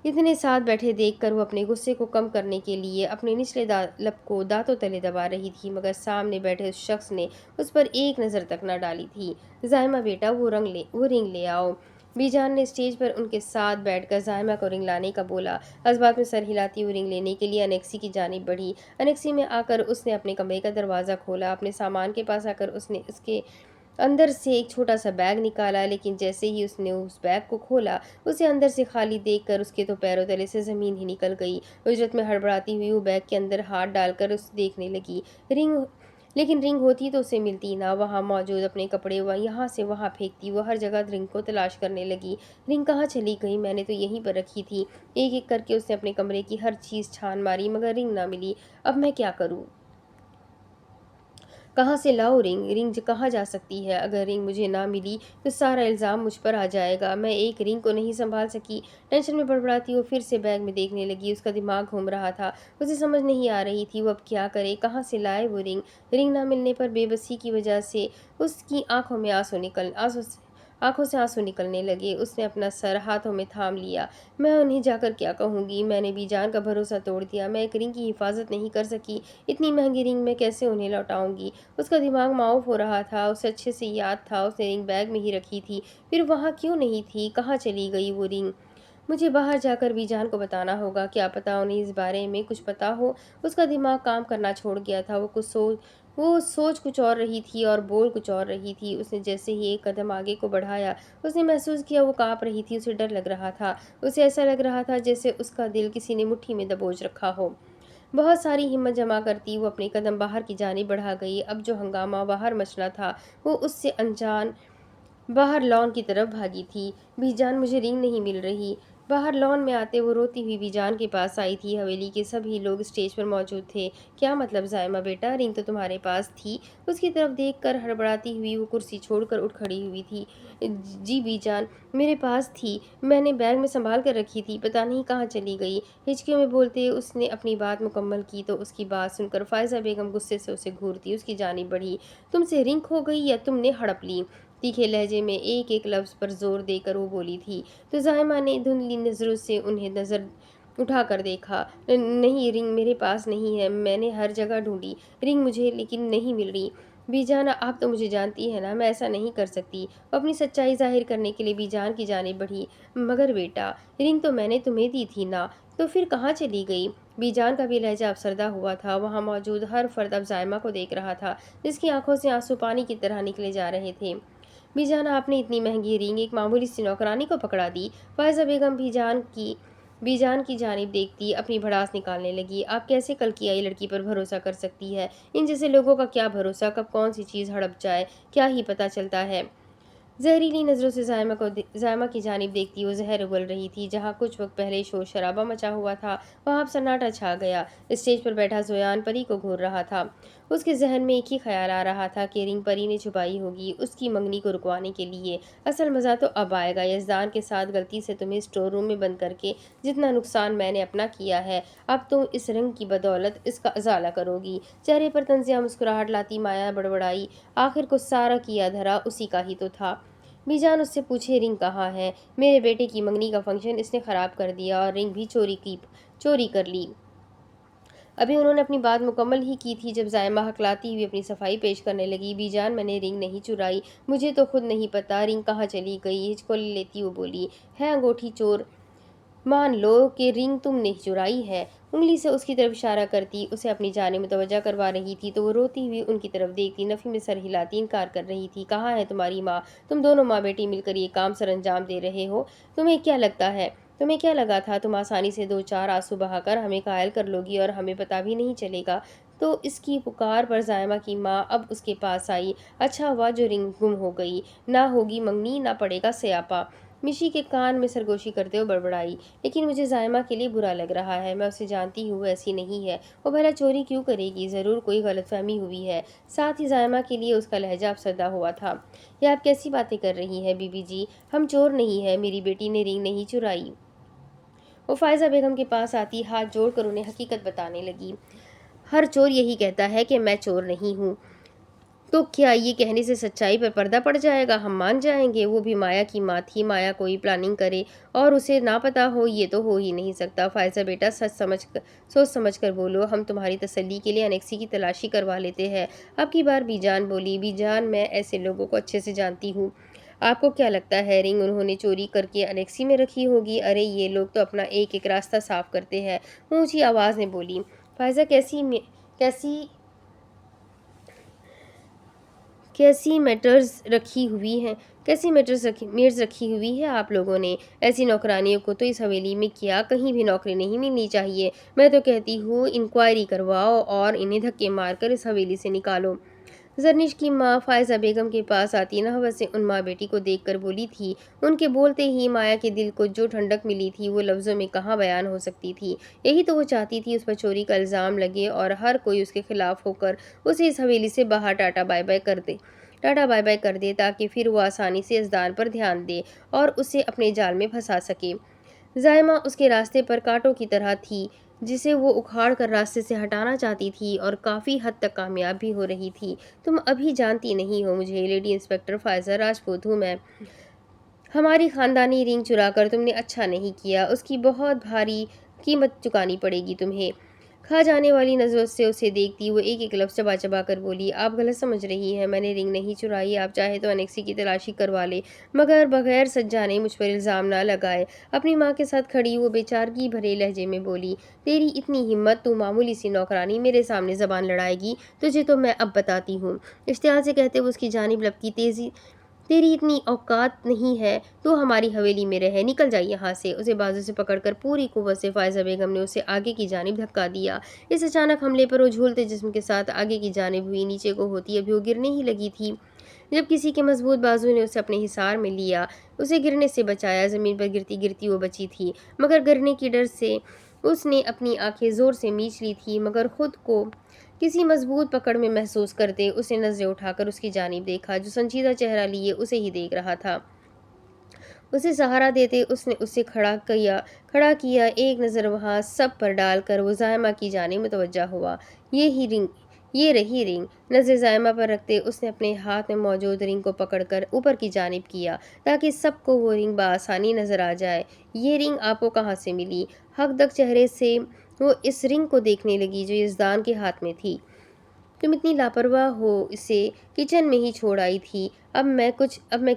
اتنے ساتھ بیٹھے دیکھ کر وہ اپنے غصے کو کم کرنے کے لیے اپنے نچلے لب کو دانتوں تلے دبا رہی تھی، مگر سامنے بیٹھے اس شخص نے اس پر ایک نظر تک نہ ڈالی تھی۔ زائمہ بیٹا، وہ رنگ لے آؤ۔ بی جان نے اسٹیج پر ان کے ساتھ بیٹھ کر زائمہ کو رنگ لانے کا بولا۔ اسباق میں سر ہلاتی ہوئی رنگ لینے کے لیے انیکسی کی جانب بڑھی۔ انیکسی میں آ کر اس نے اپنے کمرے کا دروازہ کھولا۔ اپنے سامان کے پاس آ کر اس نے اس کے اندر سے ایک چھوٹا سا بیگ نکالا، لیکن جیسے ہی اس نے اس بیگ کو کھولا، اسے اندر سے خالی دیکھ کر اس کے تو پیروں تلے سے زمین ہی نکل گئی۔ اجرت میں ہڑبڑاتی ہوئی وہ بیگ کے اندر ہاتھ ڈال کر اسے دیکھنے لگی، لیکن رنگ ہوتی تو اسے ملتی نہ۔ وہاں موجود اپنے کپڑے وہ یہاں سے وہاں پھینکتی، وہ ہر جگہ رنگ کو تلاش کرنے لگی۔ رنگ کہاں چلی گئی؟ میں نے تو یہیں پر رکھی تھی۔ ایک ایک کر کے اس نے اپنے کمرے کی ہر چیز چھان ماری، مگر رنگ نہ ملی۔ اب میں کیا کروں؟ کہاں سے لاؤ رنگ کہاں جا سکتی ہے؟ اگر رنگ مجھے نہ ملی تو سارا الزام مجھ پر آ جائے گا۔ میں ایک رنگ کو نہیں سنبھال سکی۔ ٹینشن میں بڑبڑاتی وہ پھر سے بیگ میں دیکھنے لگی۔ اس کا دماغ گھوم رہا تھا، اسے سمجھ نہیں آ رہی تھی وہ اب کیا کرے، کہاں سے لائے وہ رنگ نہ ملنے پر بے بسی کی وجہ سے اس کی آنکھوں سے آنسو نکلنے لگے۔ اس نے اپنا سر ہاتھوں میں تھام لیا۔ میں انہیں جا کر کیا کہوں گی؟ میں نے بی جان کا بھروسہ توڑ دیا۔ میں ایک رنگ کی حفاظت نہیں کر سکی، اتنی مہنگی رنگ میں کیسے انہیں لوٹاؤں گی؟ اس کا دماغ معاف ہو رہا تھا۔ اسے اچھے سے یاد تھا اس نے رنگ بیگ میں ہی رکھی تھی، پھر وہاں کیوں نہیں تھی؟ کہاں چلی گئی وہ رنگ؟ مجھے باہر جا کر بی جان کو بتانا ہوگا، کیا پتا انہیں اس بارے میں کچھ پتا ہو۔ اس کا دماغ کام کرنا چھوڑ گیا تھا۔ وہ سوچ کچھ اور رہی تھی اور بول کچھ اور رہی تھی۔ اس نے جیسے ہی ایک قدم آگے کو بڑھایا، اس نے محسوس کیا وہ کانپ رہی تھی۔ اسے ڈر لگ رہا تھا، اسے ایسا لگ رہا تھا جیسے اس کا دل کسی نے مٹھی میں دبوچ رکھا ہو۔ بہت ساری ہمت جمع کرتی وہ اپنے قدم باہر کی جانب بڑھا گئی۔ اب جو ہنگامہ باہر مچنا تھا وہ اس سے انجان باہر لان کی طرف بھاگی تھی۔ بی جان، مجھے رنگ نہیں مل رہی۔ باہر لان میں آتے وہ روتی ہوئی بی جان کے پاس آئی تھی۔ حویلی کے سبھی لوگ اسٹیج پر موجود تھے۔ کیا مطلب زائمہ بیٹا، رنگ تو تمہارے پاس تھی؟ اس کی طرف دیکھ کر ہڑبڑاتی ہوئی وہ کرسی چھوڑ کر اٹھ کھڑی ہوئی تھی۔ جی بی جان، میرے پاس تھی، میں نے بیگ میں سنبھال کر رکھی تھی، پتہ نہیں کہاں چلی گئی۔ ہچکیوں میں بولتے اس نے اپنی بات مکمل کی تو اس کی بات سن کر فائزہ بیگم غصے سے اسے گھورتی اس کی جانب بڑھی۔ تم سے رنگ کھو گئی یا تم نے ہڑپ لی؟ تیکھے لہجے میں ایک ایک لفظ پر زور دے کر وہ بولی تھی۔ تو زائمہ نے دھندلی نظروں سے انہیں نظر اٹھا کر دیکھا۔ نہیں، رنگ میرے پاس نہیں ہے، میں نے ہر جگہ ڈھونڈی، رنگ مجھے لیکن نہیں مل رہی۔ بی جان، آپ تو مجھے جانتی ہیں نا، میں ایسا نہیں کر سکتی۔ وہ اپنی سچائی ظاہر کرنے کے لیے بی جان کی جانب بڑھی۔ مگر بیٹا، رنگ تو میں نے تمہیں دی تھی نا، تو پھر کہاں چلی گئی؟ بی جان کا بھی لہجہ افسردہ ہوا تھا۔ وہاں موجود ہر فرد اب زائمہ کو دیکھ رہا تھا، جس کی آنکھوں سے آنسو پانی کی طرح نکلے جا رہے تھے۔ بی جان، آپ نے اتنی مہنگی رنگ ایک معمولی سی نوکرانی کو پکڑا دی؟ فائزہ بیگم بی جان کی جانب دیکھتی اپنی بھڑاس نکالنے لگی۔ آپ کیسے کل کی آئی لڑکی پر بھروسہ کر سکتی ہے؟ ان جیسے لوگوں کا کیا بھروسہ، کب کون سی چیز ہڑپ جائے کیا ہی پتہ چلتا ہے۔ زہریلی نظروں سے زائمہ کی جانب دیکھتی وہ زہر اگل رہی تھی۔ جہاں کچھ وقت پہلے شور شرابہ مچا ہوا تھا وہاں اب سناٹا چھا گیا۔ اسٹیج پر بیٹھا زویان پری کو گھور رہا تھا۔ اس کے ذہن میں ایک ہی خیال آ رہا تھا کہ رنگ پری نے چھپائی ہوگی اس کی منگنی کو رکوانے کے لیے۔ اصل مزہ تو اب آئے گا۔ یزدان کے ساتھ غلطی سے تمہیں اسٹور روم میں بند کر کے جتنا نقصان میں نے اپنا کیا ہے، اب تم اس رنگ کی بدولت اس کا ازالہ کرو گی۔ چہرے پر طنزیہ مسکراہٹ لاتی مایا بڑبڑائی، آخر کو سارا کیا دھرا اسی کا ہی تو تھا۔ بی جان، اس سے پوچھے رنگ کہاں ہے؟ میرے بیٹے کی منگنی کا فنکشن اس نے خراب کر دیا اور رنگ بھی چوری کر لی۔ ابھی انہوں نے اپنی بات مکمل ہی کی تھی جب زائمہ ہکلاتی ہوئی اپنی صفائی پیش کرنے لگی۔ بی جان، میں نے رنگ نہیں چرائی، مجھے تو خود نہیں پتا رنگ کہاں چلی گئی۔ ہچکولے لیتی وہ بولی۔ ہے انگوٹھی چور؟ مان لو کہ رنگ تم نے چرائی ہے۔ انگلی سے اس کی طرف اشارہ کرتی اسے اپنی جانب متوجہ کروا رہی تھی تو وہ روتی ہوئی ان کی طرف دیکھتی نفی میں سر ہلاتی انکار کر رہی تھی۔ کہاں ہے تمہاری ماں؟ تم دونوں ماں بیٹی مل کر یہ کام سر انجام دے رہے ہو۔ تمہیں کیا لگا تھا تم آسانی سے دو چار آنسو بہا کر ہمیں قائل کر لوگی اور ہمیں پتہ بھی نہیں چلے گا؟ تو اس کی پکار پر زائمہ کی ماں اب اس کے پاس آئی۔ اچھا ہوا جو رنگ گم ہو گئی، نہ ہوگی منگنی نہ پڑے گا سیاپا۔ مشی کے کان میں سرگوشی کرتے ہوئے بڑبڑائی۔ لیکن مجھے زائمہ کے لیے برا لگ رہا ہے، میں اسے جانتی ہوں، وہ ایسی نہیں ہے، وہ بھلا چوری کیوں کرے گی؟ ضرور کوئی غلط فہمی ہوئی ہے۔ ساتھ ہی زائمہ کے لیے اس کا لہجہ افسردہ ہوا تھا۔ یہ آپ کیسی باتیں کر رہی ہیں بی بی جی؟ ہم چور نہیں ہیں، میری بیٹی نے رنگ نہیں چرائی۔ وہ فائزہ بیگم کے پاس آتی ہاتھ جوڑ کر انہیں حقیقت بتانے لگی۔ ہر چور یہی کہتا ہے کہ میں چور نہیں ہوں، تو کیا یہ کہنے سے سچائی پر پردہ پڑ جائے گا؟ ہم مان جائیں گے۔ وہ بھی مایا کی ماں تھی، مایا کوئی پلاننگ کرے اور اسے نہ پتا ہو، یہ تو ہو ہی نہیں سکتا۔ فائزہ بیٹا، سوچ سمجھ کر بولو، ہم تمہاری تسلی کے لیے انیکسی کی تلاشی کروا لیتے ہیں۔ اب کی بار بی جان بولی۔ بی جان، میں ایسے لوگوں کو اچھے سے جانتی ہوں، آپ کو کیا لگتا ہے رنگ انہوں نے چوری کر کے انیکسی میں رکھی ہوگی؟ ارے یہ لوگ تو اپنا ایک ایک راستہ صاف کرتے ہیں، اونچی آواز میں بولی فائزہ۔ کیسی میٹرز رکھی ہوئی ہے آپ لوگوں نے؟ ایسی نوکرانیوں کو تو اس حویلی میں کیا کہیں بھی نوکری نہیں ملنی چاہیے۔ میں تو کہتی ہوں انکوائری کرواؤ اور انہیں دھکے مار کر اس حویلی سے نکالو۔ زرنش کی ماں فائزہ بیگم کے پاس آتی نحوست سے ان ماں بیٹی کو دیکھ کر بولی تھی۔ ان کے بولتے ہی مایا کے دل کو جو ٹھنڈک ملی تھی وہ لفظوں میں کہاں بیان ہو سکتی تھی۔ یہی تو وہ چاہتی تھی، اس پر چوری کا الزام لگے اور ہر کوئی اس کے خلاف ہو کر اسے اس حویلی سے باہر ٹاٹا بائی بائی کر دے تاکہ پھر وہ آسانی سے یزدان پر دھیان دے اور اسے اپنے جال میں پھنسا سکے۔ زائمہ اس کے راستے پر کانٹوں کی طرح تھی جسے وہ اکھاڑ کر راستے سے ہٹانا چاہتی تھی اور کافی حد تک کامیاب بھی ہو رہی تھی۔ تم ابھی جانتی نہیں ہو مجھے، لیڈی انسپکٹر فائزہ راجپوت ہوں میں۔ ہماری خاندانی رنگ چرا کر تم نے اچھا نہیں کیا، اس کی بہت بھاری قیمت چکانی پڑے گی تمہیں۔ کھا جانے والی نظروں سے اسے دیکھتی وہ ایک ایک لفظ چبا چبا کر بولی۔ آپ غلط سمجھ رہی ہیں، میں نے رنگ نہیں چرائی، آپ چاہے تو انیکسی کی تلاشی کروا لے، مگر بغیر سچ جانے مجھ پر الزام نہ لگائے۔ اپنی ماں کے ساتھ کھڑی وہ بے چارگی بھرے لہجے میں بولی۔ تیری اتنی ہمت، تو معمولی سی نوکرانی میرے سامنے زبان لڑائے گی؟ تجھے تو میں اب بتاتی ہوں۔ اشتعال سے کہتے وہ اس کی جانب لپکی، تیری اتنی اوقات نہیں ہے تو ہماری حویلی میں رہے، نکل جائے یہاں سے۔ اسے بازو سے پکڑ کر پوری قوت سے فائزہ بیگم نے اسے آگے کی جانب دھکا دیا۔ اس اچانک حملے پر وہ جھولتے جسم کے ساتھ آگے کی جانب ہوئی، نیچے کو ہوتی ابھی وہ گرنے ہی لگی تھی جب کسی کے مضبوط بازو نے اسے اپنے حصار میں لیا، اسے گرنے سے بچایا۔ زمین پر گرتی گرتی وہ بچی تھی، مگر گرنے کی ڈر سے اس نے اپنی آنکھیں زور سے میچ لی تھی، مگر خود کو کسی مضبوط پکڑ میں محسوس کرتے اس نے نظریں اٹھا کر اس کی جانب دیکھا، جو سنجیدہ چہرہ لیے اسے ہی دیکھ رہا تھا۔ اسے سہارا دیتے اس نے اسے کھڑا کیا، ایک نظر وہاں سب پر ڈال کر وہ زائمہ کی جانب متوجہ ہوا۔ یہ رہی رنگ۔ نظر زائمہ پر رکھتے اس نے اپنے ہاتھ میں موجود رنگ کو پکڑ کر اوپر کی جانب کیا تاکہ سب کو وہ رنگ بآسانی نظر آ جائے۔ یہ رنگ آپ کو کہاں سے ملی؟ حق دک چہرے سے وہ اس رنگ کو دیکھنے لگی جو یزدان کے ہاتھ میں تھی۔ تم اتنی لاپرواہ ہو، اسے کچن میں ہی چھوڑ آئی تھی۔ اب میں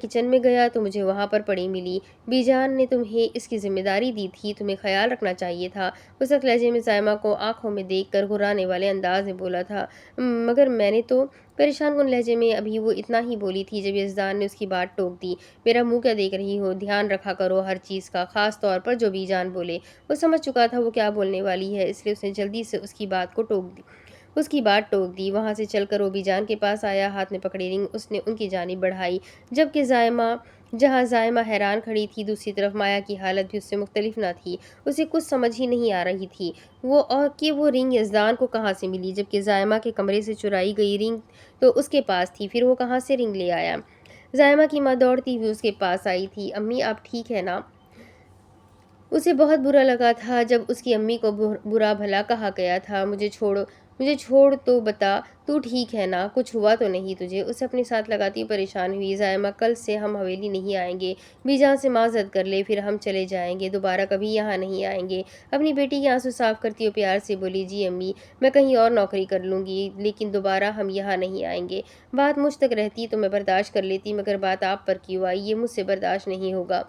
کچن میں گیا تو مجھے وہاں پر پڑی ملی۔ بی جان نے تمہیں اس کی ذمہ داری دی تھی، تمہیں خیال رکھنا چاہیے تھا۔ اس وقت لہجے میں زائمہ کو آنکھوں میں دیکھ کر غرانے والے انداز میں بولا تھا، مگر میں نے تو پریشان کن لہجے میں ابھی وہ اتنا ہی بولی تھی جب یزدان نے اس کی بات ٹوک دی۔ میرا منہ کیا دیکھ رہی ہو؟ دھیان رکھا کرو ہر چیز کا، خاص طور پر جو بی جان بولے۔ وہ سمجھ چکا تھا وہ کیا بولنے والی ہے، اس لیے اس نے جلدی سے اس کی بات ٹوک دی۔ وہاں سے چل کر وہ بی جان کے پاس آیا، ہاتھ میں پکڑی رنگ اس نے ان کی جانب بڑھائی، جبکہ جہاں زائمہ حیران کھڑی تھی دوسری طرف مایا کی حالت بھی اس سے مختلف نہ تھی۔ اسے کچھ سمجھ ہی نہیں آ رہی تھی وہ رنگ یزدان کو کہاں سے ملی، جبکہ زائمہ کے کمرے سے چرائی گئی رنگ تو اس کے پاس تھی، پھر وہ کہاں سے رنگ لے آیا؟ زائمہ کی ماں دوڑتی ہوئی اس کے پاس آئی تھی۔ امی آپ ٹھیک ہے نا؟ اسے بہت برا لگا تھا جب اس کی امی کو برا بھلا کہا گیا تھا۔ مجھے چھوڑ تو بتا، تو ٹھیک ہے نا؟ کچھ ہوا تو نہیں تجھے؟ اسے اپنے ساتھ لگاتی پریشان ہوئی۔ زائمہ کل سے ہم حویلی نہیں آئیں گے، بی جان سے معذرت کر لے، پھر ہم چلے جائیں گے، دوبارہ کبھی یہاں نہیں آئیں گے۔ اپنی بیٹی کے آنسو صاف کرتی ہوئی پیار سے بولی، جی امی، میں کہیں اور نوکری کر لوں گی، لیکن دوبارہ ہم یہاں نہیں آئیں گے۔ بات مجھ تک رہتی تو میں برداشت کر لیتی، مگر بات آپ پر کیوں آئی؟ یہ مجھ سے برداشت نہیں ہوگا۔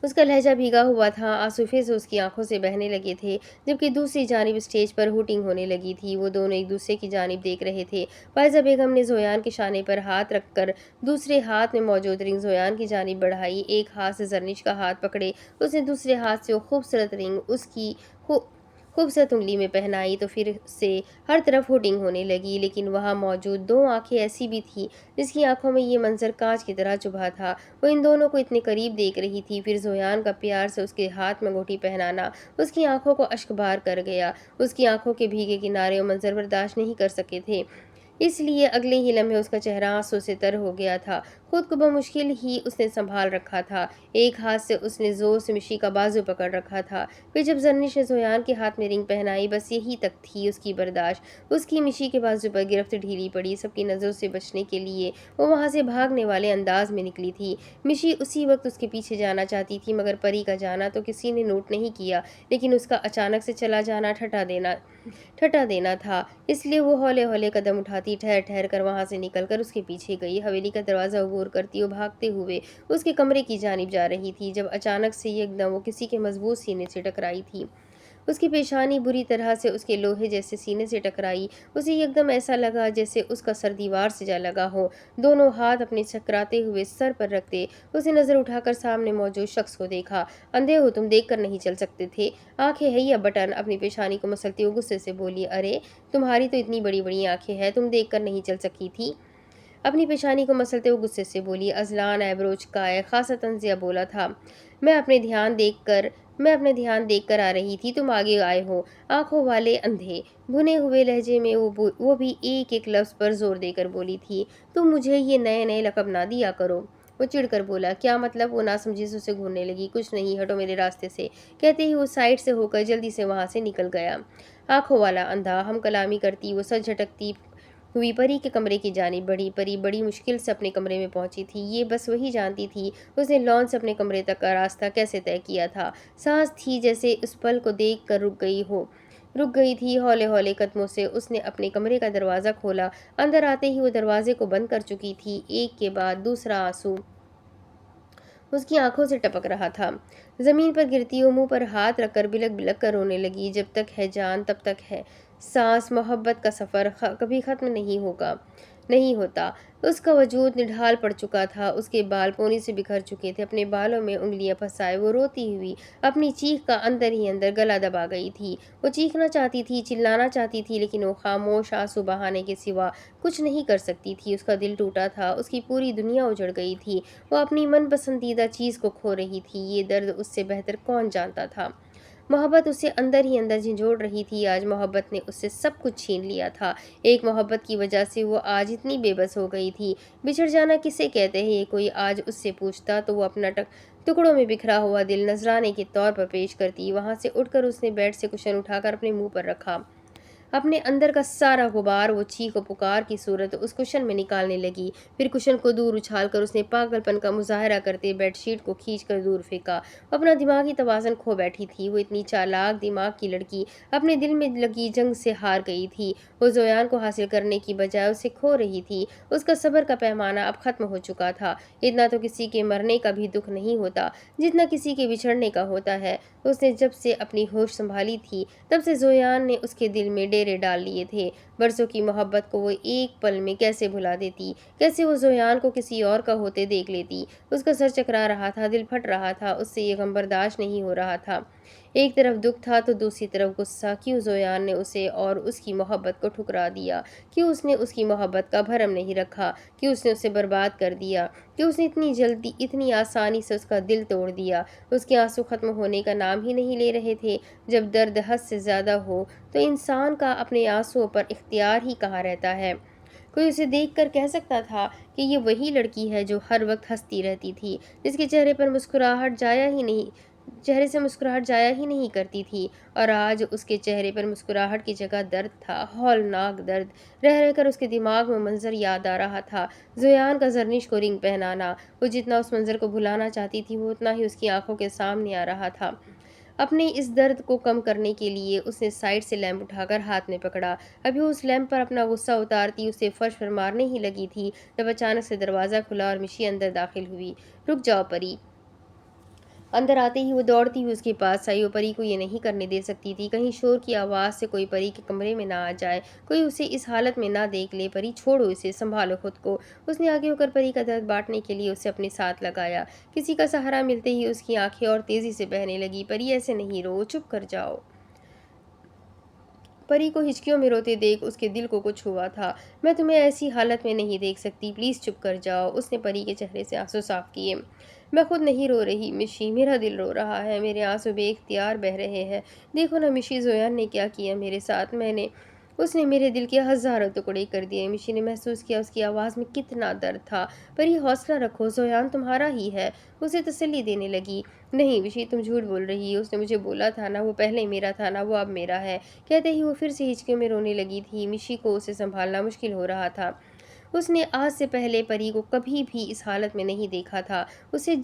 اس کا لہجہ بھیگا ہوا تھا، آنسو پھر سے اس کی آنکھوں سے بہنے لگے تھے، جبکہ دوسری جانب اسٹیج پر ہوٹنگ ہونے لگی تھی۔ وہ دونوں ایک دوسرے کی جانب دیکھ رہے تھے۔ فائزہ بیگم نے زویان کے شانے پر ہاتھ رکھ کر دوسرے ہاتھ میں موجود رنگ زویان کی جانب بڑھائی، ایک ہاتھ سے زرنش کا ہاتھ پکڑے اس نے دوسرے ہاتھ سے وہ خوبصورت رنگ اس کی خوبصورت انگلی میں پہنائی تو پھر سے ہر طرف ہوٹنگ ہونے لگی، لیکن وہاں موجود دو آنکھیں ایسی بھی تھیں جس کی آنکھوں میں یہ منظر کانچ کی طرح چبھا تھا۔ وہ ان دونوں کو اتنے قریب دیکھ رہی تھی، پھر زویان کا پیار سے اس کے ہاتھ میں انگوٹھی پہنانا اس کی آنکھوں کو اشک بار کر گیا۔ اس کی آنکھوں کے بھیگے کنارے وہ منظر برداشت نہیں کر سکے تھے، اس لیے اگلے ہی لمحے اس کا چہرہ آنسو سے تر ہو گیا تھا۔ خود کو بمشکل ہی اس نے سنبھال رکھا تھا، ایک ہاتھ سے اس نے زور سے مشی کا بازو پکڑ رکھا تھا۔ پھر جب زرنش نے زویان کے ہاتھ میں رنگ پہنائی، بس یہی تک تھی اس کی برداشت۔ اس کی مشی کے بازو پر گرفت ڈھیلی پڑی، سب کی نظروں سے بچنے کے لیے وہ وہاں سے بھاگنے والے انداز میں نکلی تھی۔ مشی اسی وقت اس کے پیچھے جانا چاہتی تھی، مگر پری کا جانا تو کسی نے نوٹ نہیں کیا، لیکن اس کا اچانک سے چلا جانا ٹھٹا دینا تھا، اس لیے وہ ہولے ہولے قدم اٹھاتی ٹھہر کر وہاں سے نکل کر اس کے پیچھے گئی۔ حویلی کا دروازہ عبور کرتی وہ بھاگتے ہوئے اس کے کمرے کی جانب جا رہی تھی جب اچانک سے یکدم وہ کسی کے مضبوط سینے سے ٹکرائی تھی۔ اس کی پیشانی بری طرح سے اس کے لوہے جیسے سینے سے ٹکرائی۔ اسے یکدم ایسا لگا جیسے اس کا سر دیوار سے جا لگا ہو۔ دونوں ہاتھ اپنے چکراتے ہوئے سر پر رکھتے اس نے نظر اٹھا کر سامنے موجود شخص کو دیکھا۔ اندھے ہو تم، دیکھ کر نہیں چل سکتے تھے؟ آنکھیں ہے یا بٹن؟ اپنی پیشانی کو مسلتے ہوئے غصے سے بولی، ارے تمہاری تو اتنی بڑی بڑی آنکھیں ہیں، تم دیکھ کر نہیں چل سکی تھی؟ اپنی پیشانی کو مسلتے ہوئے غصے سے بولی۔ ازلان ایبرو چکائے خاصا تنزیہ بولا تھا، میں اپنے دھیان دیکھ کر آ رہی تھی، تم آگے آئے ہو۔ آنکھوں والے اندھے، بھنے ہوئے لہجے میں وہ بھی ایک ایک لفظ پر زور دے کر بولی تھی، تم مجھے یہ نئے نئے لقب نہ دیا کرو۔ وہ چڑ کر بولا، کیا مطلب؟ وہ ناسمجھی سے اسے گھورنے لگی۔ کچھ نہیں، ہٹو میرے راستے سے، کہتے ہی وہ سائڈ سے ہو کر جلدی سے وہاں سے نکل گیا۔ آنکھوں والا اندھا ہم کلامی کرتی وہ سر جھٹکتی ہوئی پری کے کمرے کی جانب بڑھی۔ پری بڑی مشکل سے اپنے کمرے میں پہنچی تھی، یہ بس وہی جانتی تھی اس نے لان سے اپنے کمرے تک کا راستہ کیسے طے کیا تھا۔ سانس تھی جیسے اس پل کو دیکھ کر رک گئی تھی۔ ہولے ہولے قدموں سے اس نے اپنے کمرے کا دروازہ کھولا، اندر آتے ہی وہ دروازے کو بند کر چکی تھی۔ ایک کے بعد دوسرا آنسو اس کی آنکھوں سے ٹپک رہا تھا۔ زمین پر گرتی وہ منہ پر ہاتھ رکھ کر بلک بلک کر رونے لگی، جب تک ہے جان تب تک ہے سانس، محبت کا سفر کبھی ختم نہیں ہوگا۔ نہیں ہوتا۔ اس کا وجود نڈھال پڑ چکا تھا، اس کے بال پونی سے بکھر چکے تھے، اپنے بالوں میں انگلیاں پھنسائے وہ روتی ہوئی اپنی چیخ کا اندر ہی اندر گلا دبا گئی تھی۔ وہ چیخنا چاہتی تھی، چلانا چاہتی تھی، لیکن وہ خاموش آنسو بہانے کے سوا کچھ نہیں کر سکتی تھی۔ اس کا دل ٹوٹا تھا، اس کی پوری دنیا اجڑ گئی تھی، وہ اپنی من پسندیدہ چیز کو کھو رہی تھی۔ یہ درد اس سے بہتر کون جانتا تھا؟ محبت اسے اندر ہی اندر جھنجھوڑ رہی تھی۔ آج محبت نے اس سے سب کچھ چھین لیا تھا۔ ایک محبت کی وجہ سے وہ آج اتنی بے بس ہو گئی تھی۔ بچھڑ جانا کسے کہتے ہیں؟ کوئی آج اس سے پوچھتا تو وہ اپنا ٹکڑوں میں بکھرا ہوا دل نذرانے کے طور پر پیش کرتی۔ وہاں سے اٹھ کر اس نے بیڈ سے کشن اٹھا کر اپنے منہ پر رکھا۔ اپنے اندر کا سارا غبار وہ چیخ و پکار کی صورت اس کشن میں نکالنے لگی۔ پھر کشن کو دور اچھال کر اس نے پاگل پن کا مظاہرہ کرتے بیڈ شیٹ کو کھینچ کر دور پھینکا۔ اپنا دماغی توازن کھو بیٹھی تھی۔ وہ اتنی چالاک دماغ کی لڑکی اپنے دل میں لگی جنگ سے ہار گئی تھی۔ وہ زویان کو حاصل کرنے کی بجائے اسے کھو رہی تھی۔ اس کا صبر کا پیمانہ اب ختم ہو چکا تھا۔ اتنا تو کسی کے مرنے کا بھی دکھ نہیں ہوتا جتنا کسی کے بچھڑنے کا ہوتا ہے۔ اس نے جب سے اپنی ہوش سنبھالی تھی تب سے زویان نے اس کے دل میں ڈیرے ڈال لیے تھے۔ برسوں کی محبت کو وہ ایک پل میں کیسے بھلا دیتی؟ کیسے وہ زویان کو کسی اور کا ہوتے دیکھ لیتی؟ اس کا سر چکرا رہا تھا، دل پھٹ رہا تھا، اس سے یہ غم برداشت نہیں ہو رہا تھا۔ ایک طرف دکھ تھا تو دوسری طرف غصہ۔ کیوں زویان نے اسے اور اس کی محبت کو ٹھکرا دیا؟ کیوں اس نے اس کی محبت کا بھرم نہیں رکھا؟ کیوں اس نے اسے برباد کر دیا؟ کیوں اس نے اتنی جلدی اتنی آسانی سے اس کا دل توڑ دیا؟ اس کے آنسو ختم ہونے کا نام ہی نہیں لے رہے تھے۔ جب درد حد سے زیادہ ہو تو انسان کا اپنے آنسوؤں پر اختیار ہی کہاں رہتا ہے؟ کوئی اسے دیکھ کر کہہ سکتا تھا کہ یہ وہی لڑکی ہے جو ہر وقت ہنستی رہتی تھی، جس کے چہرے سے مسکراہٹ جایا ہی نہیں کرتی تھی، اور آج اس کے چہرے پر مسکراہٹ کی جگہ درد تھا، ہولناک درد۔ رہ رہ کر اس کے دماغ میں منظر یاد آ رہا تھا، زویان کا زرنش کو رنگ پہنانا۔ وہ جتنا اس منظر کو بھلانا چاہتی تھی وہ اتنا ہی اس کی آنکھوں کے سامنے آ رہا تھا۔ اپنے اس درد کو کم کرنے کے لیے اس نے سائیڈ سے لیمپ اٹھا کر ہاتھ میں پکڑا۔ ابھی وہ اس لیمپ پر اپنا غصہ اتارتی اسے فرش پر مارنے ہی لگی تھی جب اچانک سے دروازہ کھلا اور مشی اندر داخل ہوئی۔ رک جاؤ پری! اندر آتے ہی وہ دوڑتی ہوئی اس کے پاس آئی۔ وہ پری کو یہ نہیں کرنے دے سکتی تھی، کہیں شور کی آواز سے کوئی پری کے کمرے میں نہ آ جائے، کوئی اسے اس حالت میں نہ دیکھ لے۔ پری چھوڑو اسے، سنبھالو خود کو۔ اس نے آگے ہو کر پری کا درد بانٹنے کے لیے اسے اپنے ساتھ لگایا۔ کسی کا سہارا ملتے ہی اس کی آنکھیں اور تیزی سے بہنے لگی۔ پری ایسے نہیں رو، چپ کر جاؤ۔ پری کو ہچکیوں میں روتے دیکھ اس کے دل کو کچھ ہوا تھا۔ میں تمہیں ایسی حالت میں نہیں دیکھ سکتی، پلیز چپ کر جاؤ۔ اس نے پری کے چہرے سے آنسو صاف کیے۔ میں خود نہیں رو رہی مشی، میرا دل رو رہا ہے، میرے آنسو بے اختیار بہہ رہے ہیں۔ دیکھو نا مشی، زویان نے کیا کیا میرے ساتھ، اس نے میرے دل کے ہزاروں ٹکڑے کر دیے۔ مشی نے محسوس کیا اس کی آواز میں کتنا درد تھا۔ پری حوصلہ رکھو، زویان تمہارا ہی ہے، اسے تسلی دینے لگی۔ نہیں مشی، تم جھوٹ بول رہی ہو، اس نے مجھے بولا تھا نا وہ پہلے میرا تھا نا وہ اب میرا ہے۔ کہتے ہی وہ پھر سے ہچکیوں میں رونے لگی تھی۔ مشی کو اسے سنبھالنا مشکل ہو رہا تھا۔ اس نے آج سے پہلے پری کو کبھی بھی اس حالت میں نہیں دیکھا تھا۔ اسے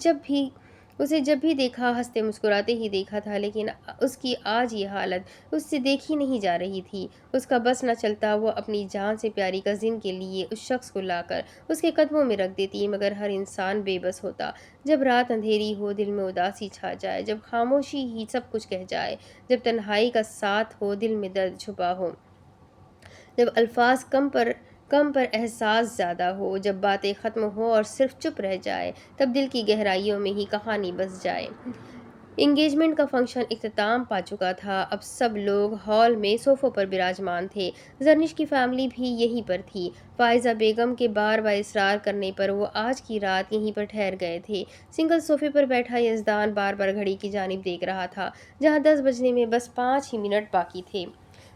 جب بھی دیکھا ہنستے مسکراتے ہی دیکھا تھا، لیکن اس کی آج یہ حالت اس سے دیکھی نہیں جا رہی تھی۔ اس کا بس نہ چلتا وہ اپنی جان سے پیاری کزن کے لیے اس شخص کو لا کر اس کے قدموں میں رکھ دیتی، مگر ہر انسان بے بس ہوتا۔ جب رات اندھیری ہو، دل میں اداسی چھا جائے، جب خاموشی ہی سب کچھ کہہ جائے، جب تنہائی کا ساتھ ہو، دل میں درد چھپا ہو، جب الفاظ کم پر احساس زیادہ ہو، جب باتیں ختم ہو اور صرف چپ رہ جائے، تب دل کی گہرائیوں میں ہی کہانی بس جائے۔ انگیجمنٹ کا فنکشن اختتام پا چکا تھا۔ اب سب لوگ ہال میں صوفوں پر براجمان تھے۔ زرنش کی فیملی بھی یہیں پر تھی۔ فائزہ بیگم کے بار بار اصرار کرنے پر وہ آج کی رات یہیں پر ٹھہر گئے تھے۔ سنگل صوفے پر بیٹھا یزدان بار بار گھڑی کی جانب دیکھ رہا تھا، جہاں 10 بجنے میں بس 5 ہی منٹ باقی تھے۔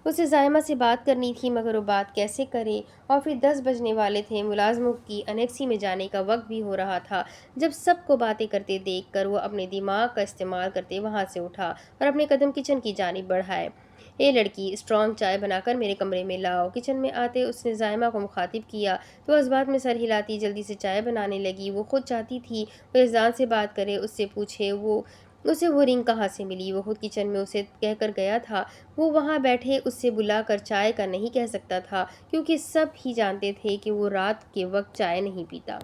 اسے زائمہ سے بات کرنی تھی، مگر وہ بات کیسے کرے؟ اور پھر 10 بجنے والے تھے، ملازموں کی انیکسی میں جانے کا وقت بھی ہو رہا تھا۔ جب سب کو باتیں کرتے دیکھ کر وہ اپنے دماغ کا استعمال کرتے وہاں سے اٹھا اور اپنے قدم کچن کی جانب بڑھائے۔ اے لڑکی، اسٹرانگ چائے بنا کر میرے کمرے میں لاؤ۔ کچن میں آتے اس نے زائمہ کو مخاطب کیا تو اس بات میں سر ہلاتی جلدی سے چائے بنانے لگی۔ وہ خود چاہتی تھی وہ یزدان سے بات کرے، اس سے پوچھے اسے وہ رنگ کہاں سے ملی۔ وہ خود کچن میں اسے کہہ کر گیا تھا، وہ وہاں بیٹھے اس سے بلا کر چائے کا نہیں کہہ سکتا تھا، کیونکہ سب ہی جانتے تھے کہ وہ رات کے وقت چائے نہیں پیتا۔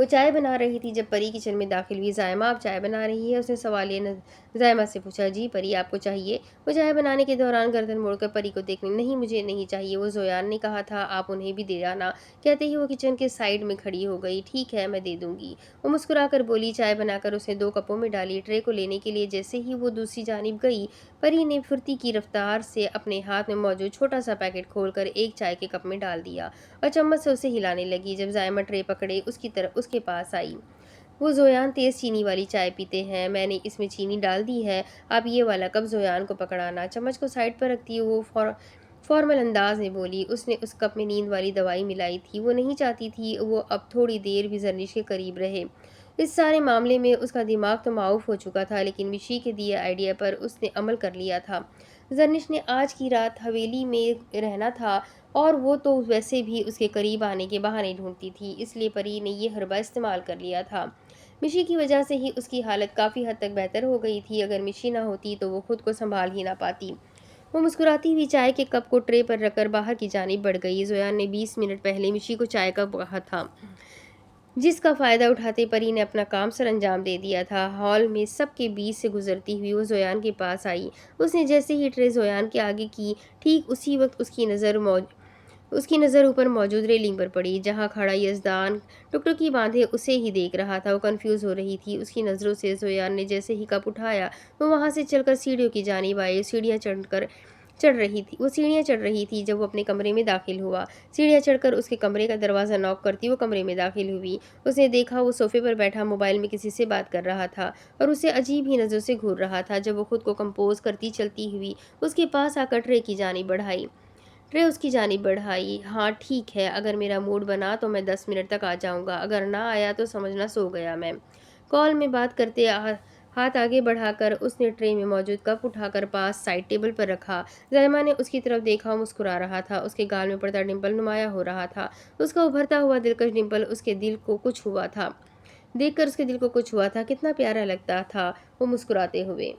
وہ چائے بنا رہی تھی جب پری کچن میں داخل ہوئی۔ زائمہ آپ چائے بنا رہی ہے؟ اس نے سوالیہ زائمہ سے پوچھا۔ جی پری، آپ کو چاہیے؟ وہ چائے بنانے کے دوران گردن موڑ کر پری کو دیکھنے۔ نہیں مجھے نہیں چاہیے، وہ زویان نے کہا تھا، آپ انہیں بھی دے آنا۔ کہتے ہی وہ کچن کے سائیڈ میں کھڑی ہو گئی۔ ٹھیک ہے میں دے دوں گی، وہ مسکرا کر بولی۔ چائے بنا کر اس نے 2 کپوں میں ڈالی۔ ٹرے کو لینے کے لیے جیسے ہی وہ دوسری جانب گئی، پری نے پھرتی کی رفتار سے اپنے ہاتھ میں موجود چھوٹا سا پیکٹ کھول کر ایک چائے کے کپ میں ڈال دیا اور چمچ سے اسے ہلانے لگی۔ جب زائمہ ٹرے پکڑے اس کے پاس آئی۔ وہ زویان تیز چینی والی چائے پیتے ہیں، میں نے اس میں چینی ڈال دی ہے، آپ یہ والا کپ زویان کو پکڑانا۔ چمچ کو سائڈ پر رکھتی وہ فارمل انداز میں بولی۔ اس نے اس کپ میں نیند والی دوائی ملائی تھی، وہ نہیں چاہتی تھی وہ اب تھوڑی دیر بھی زرنش کے قریب رہے۔ اس سارے معاملے میں اس کا دماغ تو معاف ہو چکا تھا، لیکن مشی کے دیے آئیڈیا پر اس نے عمل کر لیا تھا۔ زرنش نے آج کی رات حویلی میں رہنا تھا اور وہ تو ویسے بھی اس کے قریب آنے کے بہانے ڈھونڈتی تھی، اس لیے پری نے یہ حربہ استعمال کر لیا تھا۔ مشی کی وجہ سے ہی اس کی حالت کافی حد تک بہتر ہو گئی تھی، اگر مشی نہ ہوتی تو وہ خود کو سنبھال ہی نہ پاتی۔ وہ مسکراتی ہوئی چائے کے کپ کو ٹرے پر رکھ کر باہر کی جانب بڑھ گئی۔ زویان نے 20 منٹ پہلے مشی کو چائے کا کہا تھا، جس کا فائدہ اٹھاتے پری نے اپنا کام سر انجام دے دیا تھا۔ ہال میں سب کے بیچ سے گزرتی ہوئی وہ زویان کے پاس آئی۔ اس نے جیسے ہی ٹرے زویان کے آگے کی، ٹھیک اسی وقت اس کی نظر اوپر موجود ریلنگ پر پڑی، جہاں کھڑا یزدان ٹکٹکی باندھے اسے ہی دیکھ رہا تھا۔ وہ کنفیوز ہو رہی تھی اس کی نظروں سے۔ زویان نے جیسے ہی کپ اٹھایا، وہ وہاں سے چل کر سیڑھیوں کی جانب آئی۔ وہ سیڑھیاں چڑھ رہی تھی جب وہ اپنے کمرے میں داخل ہوا۔ سیڑھیاں چڑھ کر اس کے کمرے کا دروازہ نوک کرتی وہ کمرے میں داخل ہوئی۔ اس نے دیکھا وہ صوفے پر بیٹھا موبائل میں کسی سے بات کر رہا تھا اور اسے عجیب ہی نظروں سے گھور رہا تھا۔ جب وہ خود کو کمپوز کرتی چلتی ہوئی اس کے پاس آ کر ٹرے اس کی جانب بڑھائی۔ ہاں ٹھیک ہے، اگر میرا موڈ بنا تو میں 10 منٹ تک آ جاؤں گا، اگر نہ آیا تو سمجھنا سو گیا میں۔ کال میں بات کرتے ہاتھ آگے بڑھا کر اس نے ٹرے میں موجود کپ اٹھا کر پاس سائڈ ٹیبل پر رکھا۔ زائمہ نے اس کی طرف دیکھا اور مسکرا رہا تھا، اس کے گال میں پڑتا ڈمپل نمایاں ہو رہا تھا۔ اس کا ابھرتا ہوا دلکش ڈمپل اس کے دل کو کچھ ہوا تھا، دیکھ کر اس کے دل کو کچھ ہوا تھا، کتنا پیارا لگتا تھا وہ مسکراتے ہوئے۔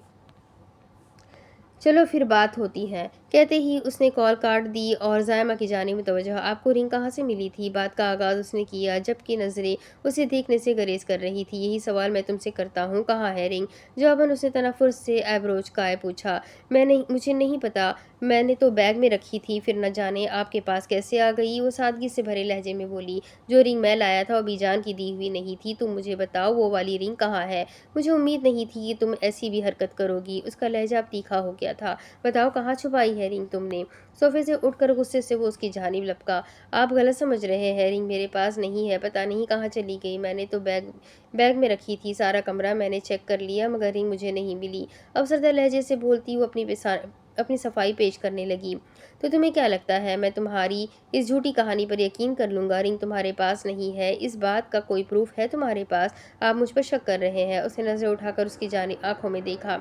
چلو پھر بات ہوتی ہے، کہتے ہی اس نے کال کاٹ دی اور زائمہ کی جانب متوجہ۔ آپ کو رنگ کہاں سے ملی تھی؟ بات کا آغاز اس نے کیا جبکہ نظریں اسے دیکھنے سے گریز کر رہی تھی۔ یہی سوال میں تم سے کرتا ہوں، کہاں ہے رنگ؟ جواباً اس نے تنفر سے ایبرو اچکائے پوچھا۔ مجھے نہیں پتا، میں نے تو بیگ میں رکھی تھی، پھر نہ جانے آپ کے پاس کیسے آ گئی؟ وہ سادگی سے بھرے لہجے میں بولی۔ جو رنگ میں لایا تھا وہ ابی جان کی دی ہوئی نہیں تھی، تم مجھے بتاؤ وہ والی رنگ کہاں ہے؟ مجھے امید نہیں تھی کہ تم ایسی بھی حرکت کرو گی۔ اس کا لہجہ اب تیکھا ہو گیا تھا۔ بتاؤ کہاں چھپائی ہے رنگ تم نے؟ صوفے سے اٹھ کر غصے سے وہ اس کی جانب لپکا۔ آپ غلط سمجھ رہے ہیں، رنگ میرے پاس نہیں ہے، پتہ نہیں کہاں چلی گئی، میں نے تو بیگ میں رکھی تھی، سارا کمرہ میں نے چیک کر لیا مگر رنگ مجھے نہیں ملی۔ افسردہ لہجے سے بولتی وہ اپنی صفائی پیش کرنے لگی۔ تو تمہیں کیا لگتا ہے میں تمہاری اس جھوٹی کہانی پر یقین کر لوں گا؟ رنگ تمہارے پاس نہیں ہے، اس بات کا کوئی پروف ہے تمہارے پاس؟ آپ مجھ پر شک کر رہے ہیں؟ اس نے نظریں اٹھا کر اس کی جانب آنکھوں میں دیکھا۔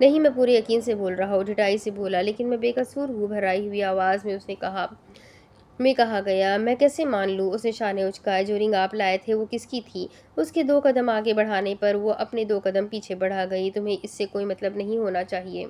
نہیں میں پورے یقین سے بول رہا ہوں، ڈٹائی سے بولا۔ لیکن میں بے قصور ہوں، بھرائی ہوئی آواز میں اس نے کہا گیا۔ میں کیسے مان لوں؟ اس نے شانے اچکائے۔ جو رنگ آپ لائے تھے وہ کس کی تھی؟ اس کے 2 قدم آگے بڑھانے پر وہ اپنے 2 قدم پیچھے بڑھا گئی۔ تمہیں اس سے کوئی مطلب نہیں ہونا چاہیے،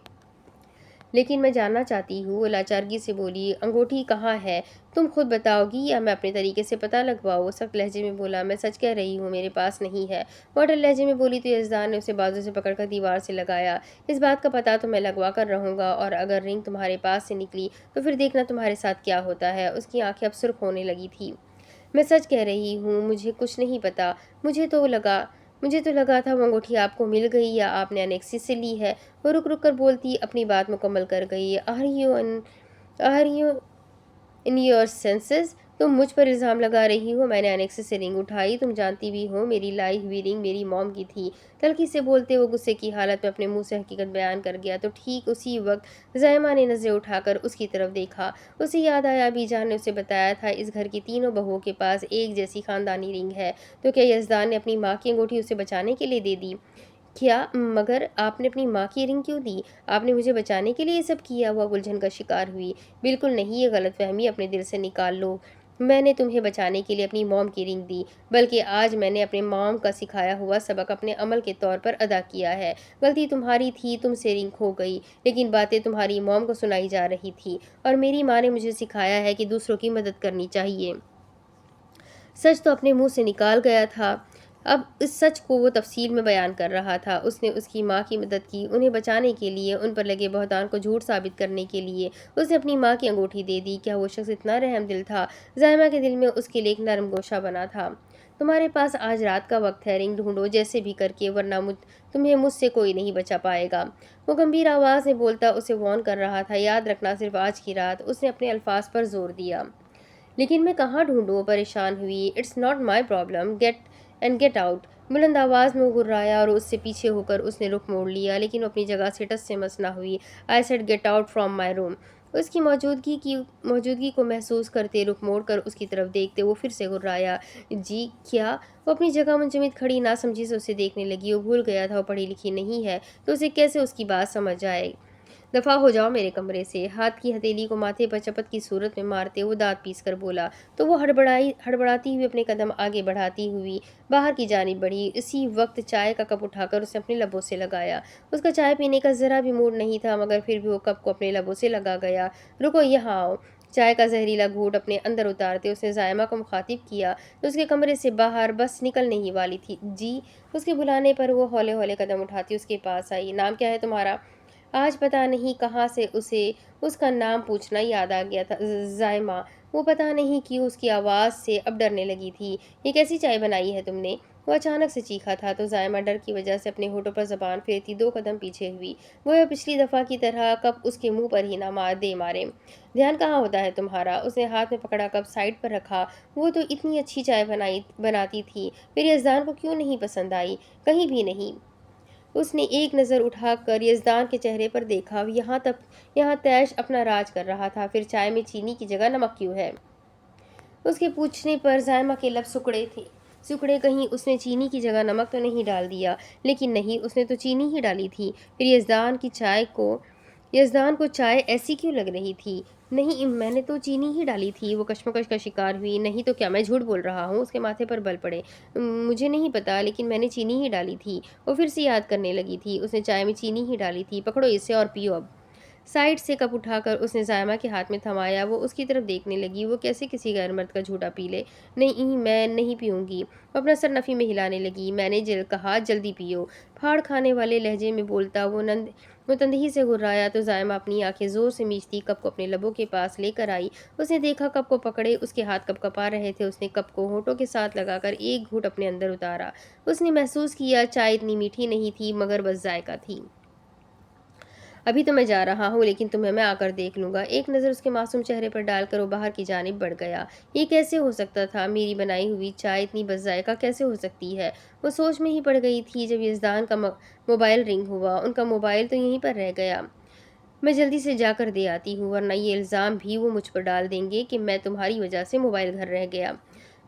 لیکن میں جاننا چاہتی ہوں، وہ لاچارگی سے بولی۔ انگوٹھی کہاں ہے؟ تم خود بتاؤ گی یا میں اپنے طریقے سے پتہ لگواؤں؟ وہ سخت لہجے میں بولا۔ میں سچ کہہ رہی ہوں، میرے پاس نہیں ہے، وہ اٹل لہجے میں بولی تو یزدان نے اسے بازو سے پکڑ کر دیوار سے لگایا۔ اس بات کا پتہ تو میں لگوا کر رہوں گا، اور اگر رنگ تمہارے پاس سے نکلی تو پھر دیکھنا تمہارے ساتھ کیا ہوتا ہے۔ اس کی آنکھیں اب سرخ ہونے لگی تھی۔ میں سچ کہہ رہی ہوں، مجھے کچھ نہیں پتا، مجھے تو لگا تھا وہ انگوٹھی آپ کو مل گئی یا آپ نے انیکسی سے لی ہے۔ وہ رک کر بولتی اپنی بات مکمل کر گئی۔ Are you in your senses؟ تم مجھ پر الزام لگا رہی ہو، میں نے انیکسی سے رنگ اٹھائی، تم جانتی بھی ہو میری لائی ہوئی رنگ میری موم کی تھی۔ تلخی سے بولتے وہ غصے کی حالت میں اپنے منہ سے حقیقت بیان کر گیا۔ تو ٹھیک اسی وقت زائمہ نے نظریں اٹھا کر اس کی طرف دیکھا۔ اسے یاد آیا ابی جان نے اسے بتایا تھا اس گھر کی تینوں بہوؤں کے پاس ایک جیسی خاندانی رنگ ہے، تو کیا یزدان نے اپنی ماں کی انگوٹھی اسے بچانے کے لیے دے دی؟ کیا مگر آپ نے اپنی ماں کی رنگ کیوں دی؟ آپ نے مجھے بچانے کے لیے یہ سب کیا؟ وہ الجھن کا شکار ہوئی۔ بالکل نہیں، یہ غلط فہمی اپنے دل سے نکال لو، میں نے تمہیں بچانے کے لیے اپنی موم کی رنگ دی، بلکہ آج میں نے اپنے موم کا سکھایا ہوا سبق اپنے عمل کے طور پر ادا کیا ہے۔ غلطی تمہاری تھی، تم سے رنگ کھو گئی، لیکن باتیں تمہاری موم کو سنائی جا رہی تھی، اور میری ماں نے مجھے سکھایا ہے کہ دوسروں کی مدد کرنی چاہیے۔ سچ تو اپنے منہ سے نکال گیا تھا، اب اس سچ کو وہ تفصیل میں بیان کر رہا تھا۔ اس نے اس کی ماں کی مدد کی، انہیں بچانے کے لیے، ان پر لگے بہتان کو جھوٹ ثابت کرنے کے لیے۔ اس نے اپنی ماں کی انگوٹھی دے دی۔ کیا وہ شخص اتنا رحم دل تھا؟ زائمہ کے دل میں اس کے لیے ایک نرم گوشہ بنا تھا۔ تمہارے پاس آج رات کا وقت ہے، رنگ ڈھونڈو جیسے بھی کر کے، ورنہ تمہیں مجھ سے کوئی نہیں بچا پائے گا۔ وہ گمبھیر آواز میں بولتا اسے وارن کر رہا تھا، یاد رکھنا صرف آج کی رات۔ اس نے اپنے الفاظ پر زور دیا۔ لیکن میں کہاں ڈھونڈوں؟ وہ پریشان ہوئی۔ It's not my problem, get out. بلند آواز میں وہ گررایا اور اس سے پیچھے ہو کر اس نے رخ موڑ لیا، لیکن وہ اپنی جگہ سے ٹس سے مس نہ ہوئی۔ I said get out from my room. اس کی موجودگی کو محسوس کرتے، رخ موڑ کر اس کی طرف دیکھتے وہ پھر سے گررایا۔ جی کیا؟ وہ اپنی جگہ منجمد کھڑی ناسمجھی سے اسے دیکھنے لگی۔ وہ بھول گیا تھا وہ پڑھی لکھی نہیں ہے تو اسے کیسے اس کی بات سمجھ آئے۔ دفع ہو جاؤ میرے کمرے سے۔ ہاتھ کی ہتھیلی کو ماتھے پر چپت کی صورت میں مارتے وہ دانت پیس کر بولا تو وہ ہڑبڑاتی ہوئی اپنے قدم آگے بڑھاتی ہوئی باہر کی جانب بڑھی۔ اسی وقت چائے کا کپ اٹھا کر اس نے اپنے لبوں سے لگایا۔ اس کا چائے پینے کا ذرا بھی موڈ نہیں تھا، مگر پھر بھی وہ کپ کو اپنے لبوں سے لگا گیا۔ رکو، یہاں آؤ۔ چائے کا زہریلا گھونٹ اپنے اندر اتارتے اس نے زائمہ کو مخاطب کیا جو اس کے کمرے سے باہر بس نکلنے ہی والی تھی۔ جی؟ اس کے بلانے پر وہ ہولے ہولے قدم اٹھاتی اس کے پاس آئی۔ نام کیا ہے تمہارا؟ آج پتہ نہیں کہاں سے اسے اس کا نام پوچھنا یاد آ گیا تھا۔ زائمہ۔ وہ پتہ نہیں کیوں اس کی آواز سے اب ڈرنے لگی تھی۔ یہ کیسی چائے بنائی ہے تم نے؟ وہ اچانک سے چیخا تھا تو زائمہ ڈر کی وجہ سے اپنے ہونٹوں پر زبان پھیرتی 2 قدم پیچھے ہوئی، گویا پچھلی دفعہ کی طرح کپ اس کے منہ پر ہی نہ مارے۔ دھیان کہاں ہوتا ہے تمہارا؟ اس نے ہاتھ میں پکڑا کپ سائڈ پر رکھا۔ وہ تو اتنی اچھی چائے بناتی تھی، پھر یزدان کو کیوں نہیں پسند آئی؟ کہیں بھی نہیں۔ اس نے ایک نظر اٹھا کر یزدان کے چہرے پر دیکھا، یہاں تیش اپنا راج کر رہا تھا، پھر چائے میں چینی کی جگہ نمک کیوں ہے؟ اس کے پوچھنے پر زائمہ کے لب سکڑے کہیں اس نے چینی کی جگہ نمک تو نہیں ڈال دیا؟ لیکن نہیں، اس نے تو چینی ہی ڈالی تھی۔ پھر یزدان کو چائے ایسی کیوں لگ رہی تھی؟ نہیں، میں نے تو چینی ہی ڈالی تھی۔ وہ کشمکش کا شکار ہوئی۔ نہیں تو کیا میں جھوٹ بول رہا ہوں؟ اس کے ماتھے پر بل پڑے۔ مجھے نہیں پتا، لیکن میں نے چینی ہی ڈالی تھی۔ وہ پھر سے یاد کرنے لگی تھی۔ اس نے چائے میں چینی ہی ڈالی تھی۔ پکڑو اسے اور پیو اب۔ سائڈ سے کپ اٹھا کر اس نے زائمہ کے ہاتھ میں تھمایا۔ وہ اس کی طرف دیکھنے لگی۔ وہ کیسے کسی غیر مرد کا جھوٹا پی لے؟ نہیں، میں نہیں پیوں گی۔ وہ اپنا سر نفی میں ہلانے لگی۔ میں نے کہا جلدی پیو۔ پھاڑ کھانے والے لہجے میں بولتا وہ تندہی سے گررایا تو زائمہ اپنی آنکھیں زور سے میچتی کپ کو اپنے لبوں کے پاس لے کر آئی۔ اس نے دیکھا کپ کو پکڑے اس کے ہاتھ کپ کپا رہے تھے۔ اس نے کپ کو ہونٹوں کے ساتھ لگا کر ایک گھونٹ اپنے اندر اتارا۔ اس نے محسوس کیا چائے اتنی میٹھی نہیں تھی، مگر بس ذائقہ تھی۔ ابھی تو میں جا رہا ہوں، لیکن تمہیں میں آ کر دیکھ لوں گا۔ ایک نظر اس کے معصوم چہرے پر ڈال کر وہ باہر کی جانب بڑھ گیا۔ یہ کیسے ہو سکتا تھا؟ میری بنائی ہوئی چائے اتنی بد ذائقہ کیسے ہو سکتی ہے؟ وہ سوچ میں ہی پڑ گئی تھی جب یزدان کا موبائل رنگ ہوا۔ ان کا موبائل تو یہیں پر رہ گیا۔ میں جلدی سے جا کر دے آتی ہوں، ورنہ یہ الزام بھی وہ مجھ پر ڈال دیں گے کہ میں تمہاری وجہ سے موبائل گھر رہ گیا۔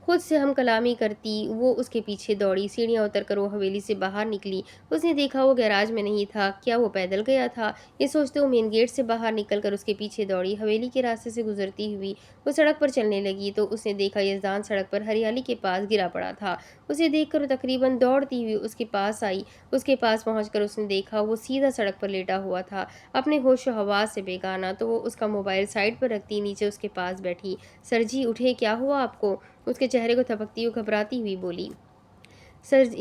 خود سے ہم کلامی کرتی وہ اس کے پیچھے دوڑی۔ سیڑھیاں اتر کر وہ حویلی سے باہر نکلی۔ اس نے دیکھا وہ گیراج میں نہیں تھا۔ کیا وہ پیدل گیا تھا؟ یہ سوچتے وہ مین گیٹ سے باہر نکل کر اس کے پیچھے دوڑی۔ حویلی کے راستے سے گزرتی ہوئی وہ سڑک پر چلنے لگی تو اس نے دیکھا یزدان سڑک پر ہریالی کے پاس گرا پڑا تھا۔ اسے دیکھ کر وہ تقریباً دوڑتی ہوئی اس کے پاس آئی۔ اس کے پاس پہنچ کر اس نے دیکھا وہ سیدھا سڑک پر لیٹا ہوا تھا، اپنے ہوش و حواس سے بیگانہ۔ تو وہ اس کا موبائل سائڈ پر رکھتی نیچے اس کے پاس بیٹھی۔ سر جی اٹھے، کیا ہوا آپ کو؟ اس کے چہرے کو تھپکتی ہوئی گھبراتی ہوئی بولی۔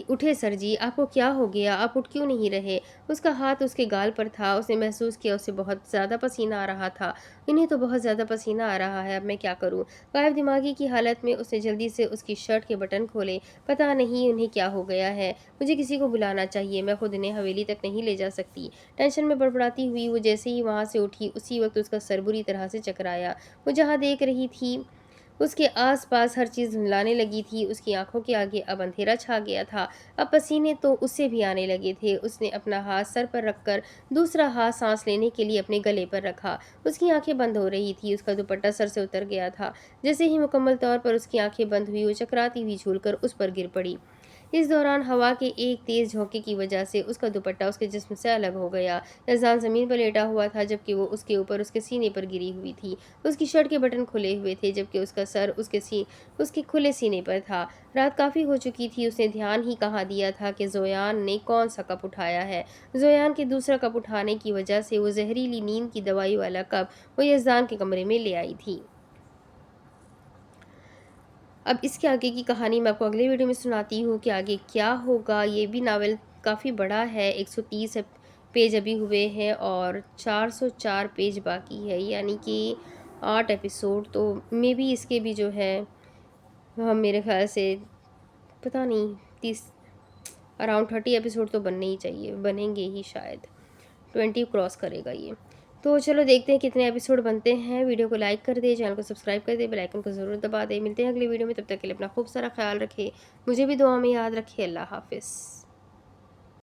اٹھے سر جی، آپ کو کیا ہو گیا؟ آپ اٹھ کیوں نہیں رہے؟ اس کا ہاتھ اس کے گال پر تھا۔ اس نے محسوس کیا اسے بہت زیادہ پسینہ آ رہا تھا۔ انہیں تو بہت زیادہ پسینہ آ رہا ہے، اب میں کیا کروں؟ غائب دماغی کی حالت میں اس نے جلدی سے اس کی شرٹ کے بٹن کھولے۔ پتہ نہیں انہیں کیا ہو گیا ہے، مجھے کسی کو بلانا چاہیے، میں خود انہیں حویلی تک نہیں لے جا سکتی۔ ٹینشن میں بڑبڑاتی ہوئی وہ جیسے ہی وہاں سے اٹھی اسی وقت اس کا سر بری طرح سے چکرایا۔ وہ جہاں دیکھ رہی تھی اس کے آس پاس ہر چیز دھندلانے لگی تھی۔ اس کی آنکھوں کے آگے اب اندھیرا چھا گیا تھا، اب پسینے تو اس سے بھی آنے لگے تھے۔ اس نے اپنا ہاتھ سر پر رکھ کر دوسرا ہاتھ سانس لینے کے لیے اپنے گلے پر رکھا۔ اس کی آنکھیں بند ہو رہی تھی، اس کا دوپٹہ سر سے اتر گیا تھا۔ جیسے ہی مکمل طور پر اس کی آنکھیں بند ہوئی وہ چکراتی ہوئی جھول کر اس پر گر پڑی۔ اس دوران ہوا کے ایک تیز جھونکے کی وجہ سے اس کا دوپٹہ اس کے جسم سے الگ ہو گیا۔ یزدان زمین پر لیٹا ہوا تھا جبکہ وہ اس کے اوپر اس کے سینے پر گری ہوئی تھی۔ اس کی شرٹ کے بٹن کھلے ہوئے تھے جبکہ اس کا سر اس کے کھلے سینے پر تھا۔ رات کافی ہو چکی تھی، اس نے دھیان ہی کہاں دیا تھا کہ زویان نے کون سا کپ اٹھایا ہے۔ زویان کے دوسرا کپ اٹھانے کی وجہ سے وہ زہریلی نیند کی دوائی والا کپ وہ یزدان کے کمرے میں لے آئی تھی۔ اب اس کے آگے کی کہانی میں آپ کو اگلے ویڈیو میں سناتی ہوں کہ آگے کیا ہوگا۔ یہ بھی ناول کافی بڑا ہے، 130 پیج ابھی ہوئے ہیں اور 404 پیج باقی ہے، یعنی کہ 8 ایپیسوڈ، تو میں بھی اس کے بھی جو ہے میرے خیال سے پتہ نہیں 30 اراؤنڈ 30 ایپیسوڈ تو بننے ہی چاہیے، بنیں گے ہی، شاید 20 کراس کرے گا یہ۔ تو چلو دیکھتے ہیں کتنے ایپیسوڈ بنتے ہیں۔ ویڈیو کو لائک کر دیں، چینل کو سبسکرائب کر دیں، بیل آئیکن کو ضرور دبا دیں۔ ملتے ہیں اگلی ویڈیو میں، تب تک کے لیے اپنا خوب سارا خیال رکھے، مجھے بھی دعا میں یاد رکھے۔ اللہ حافظ۔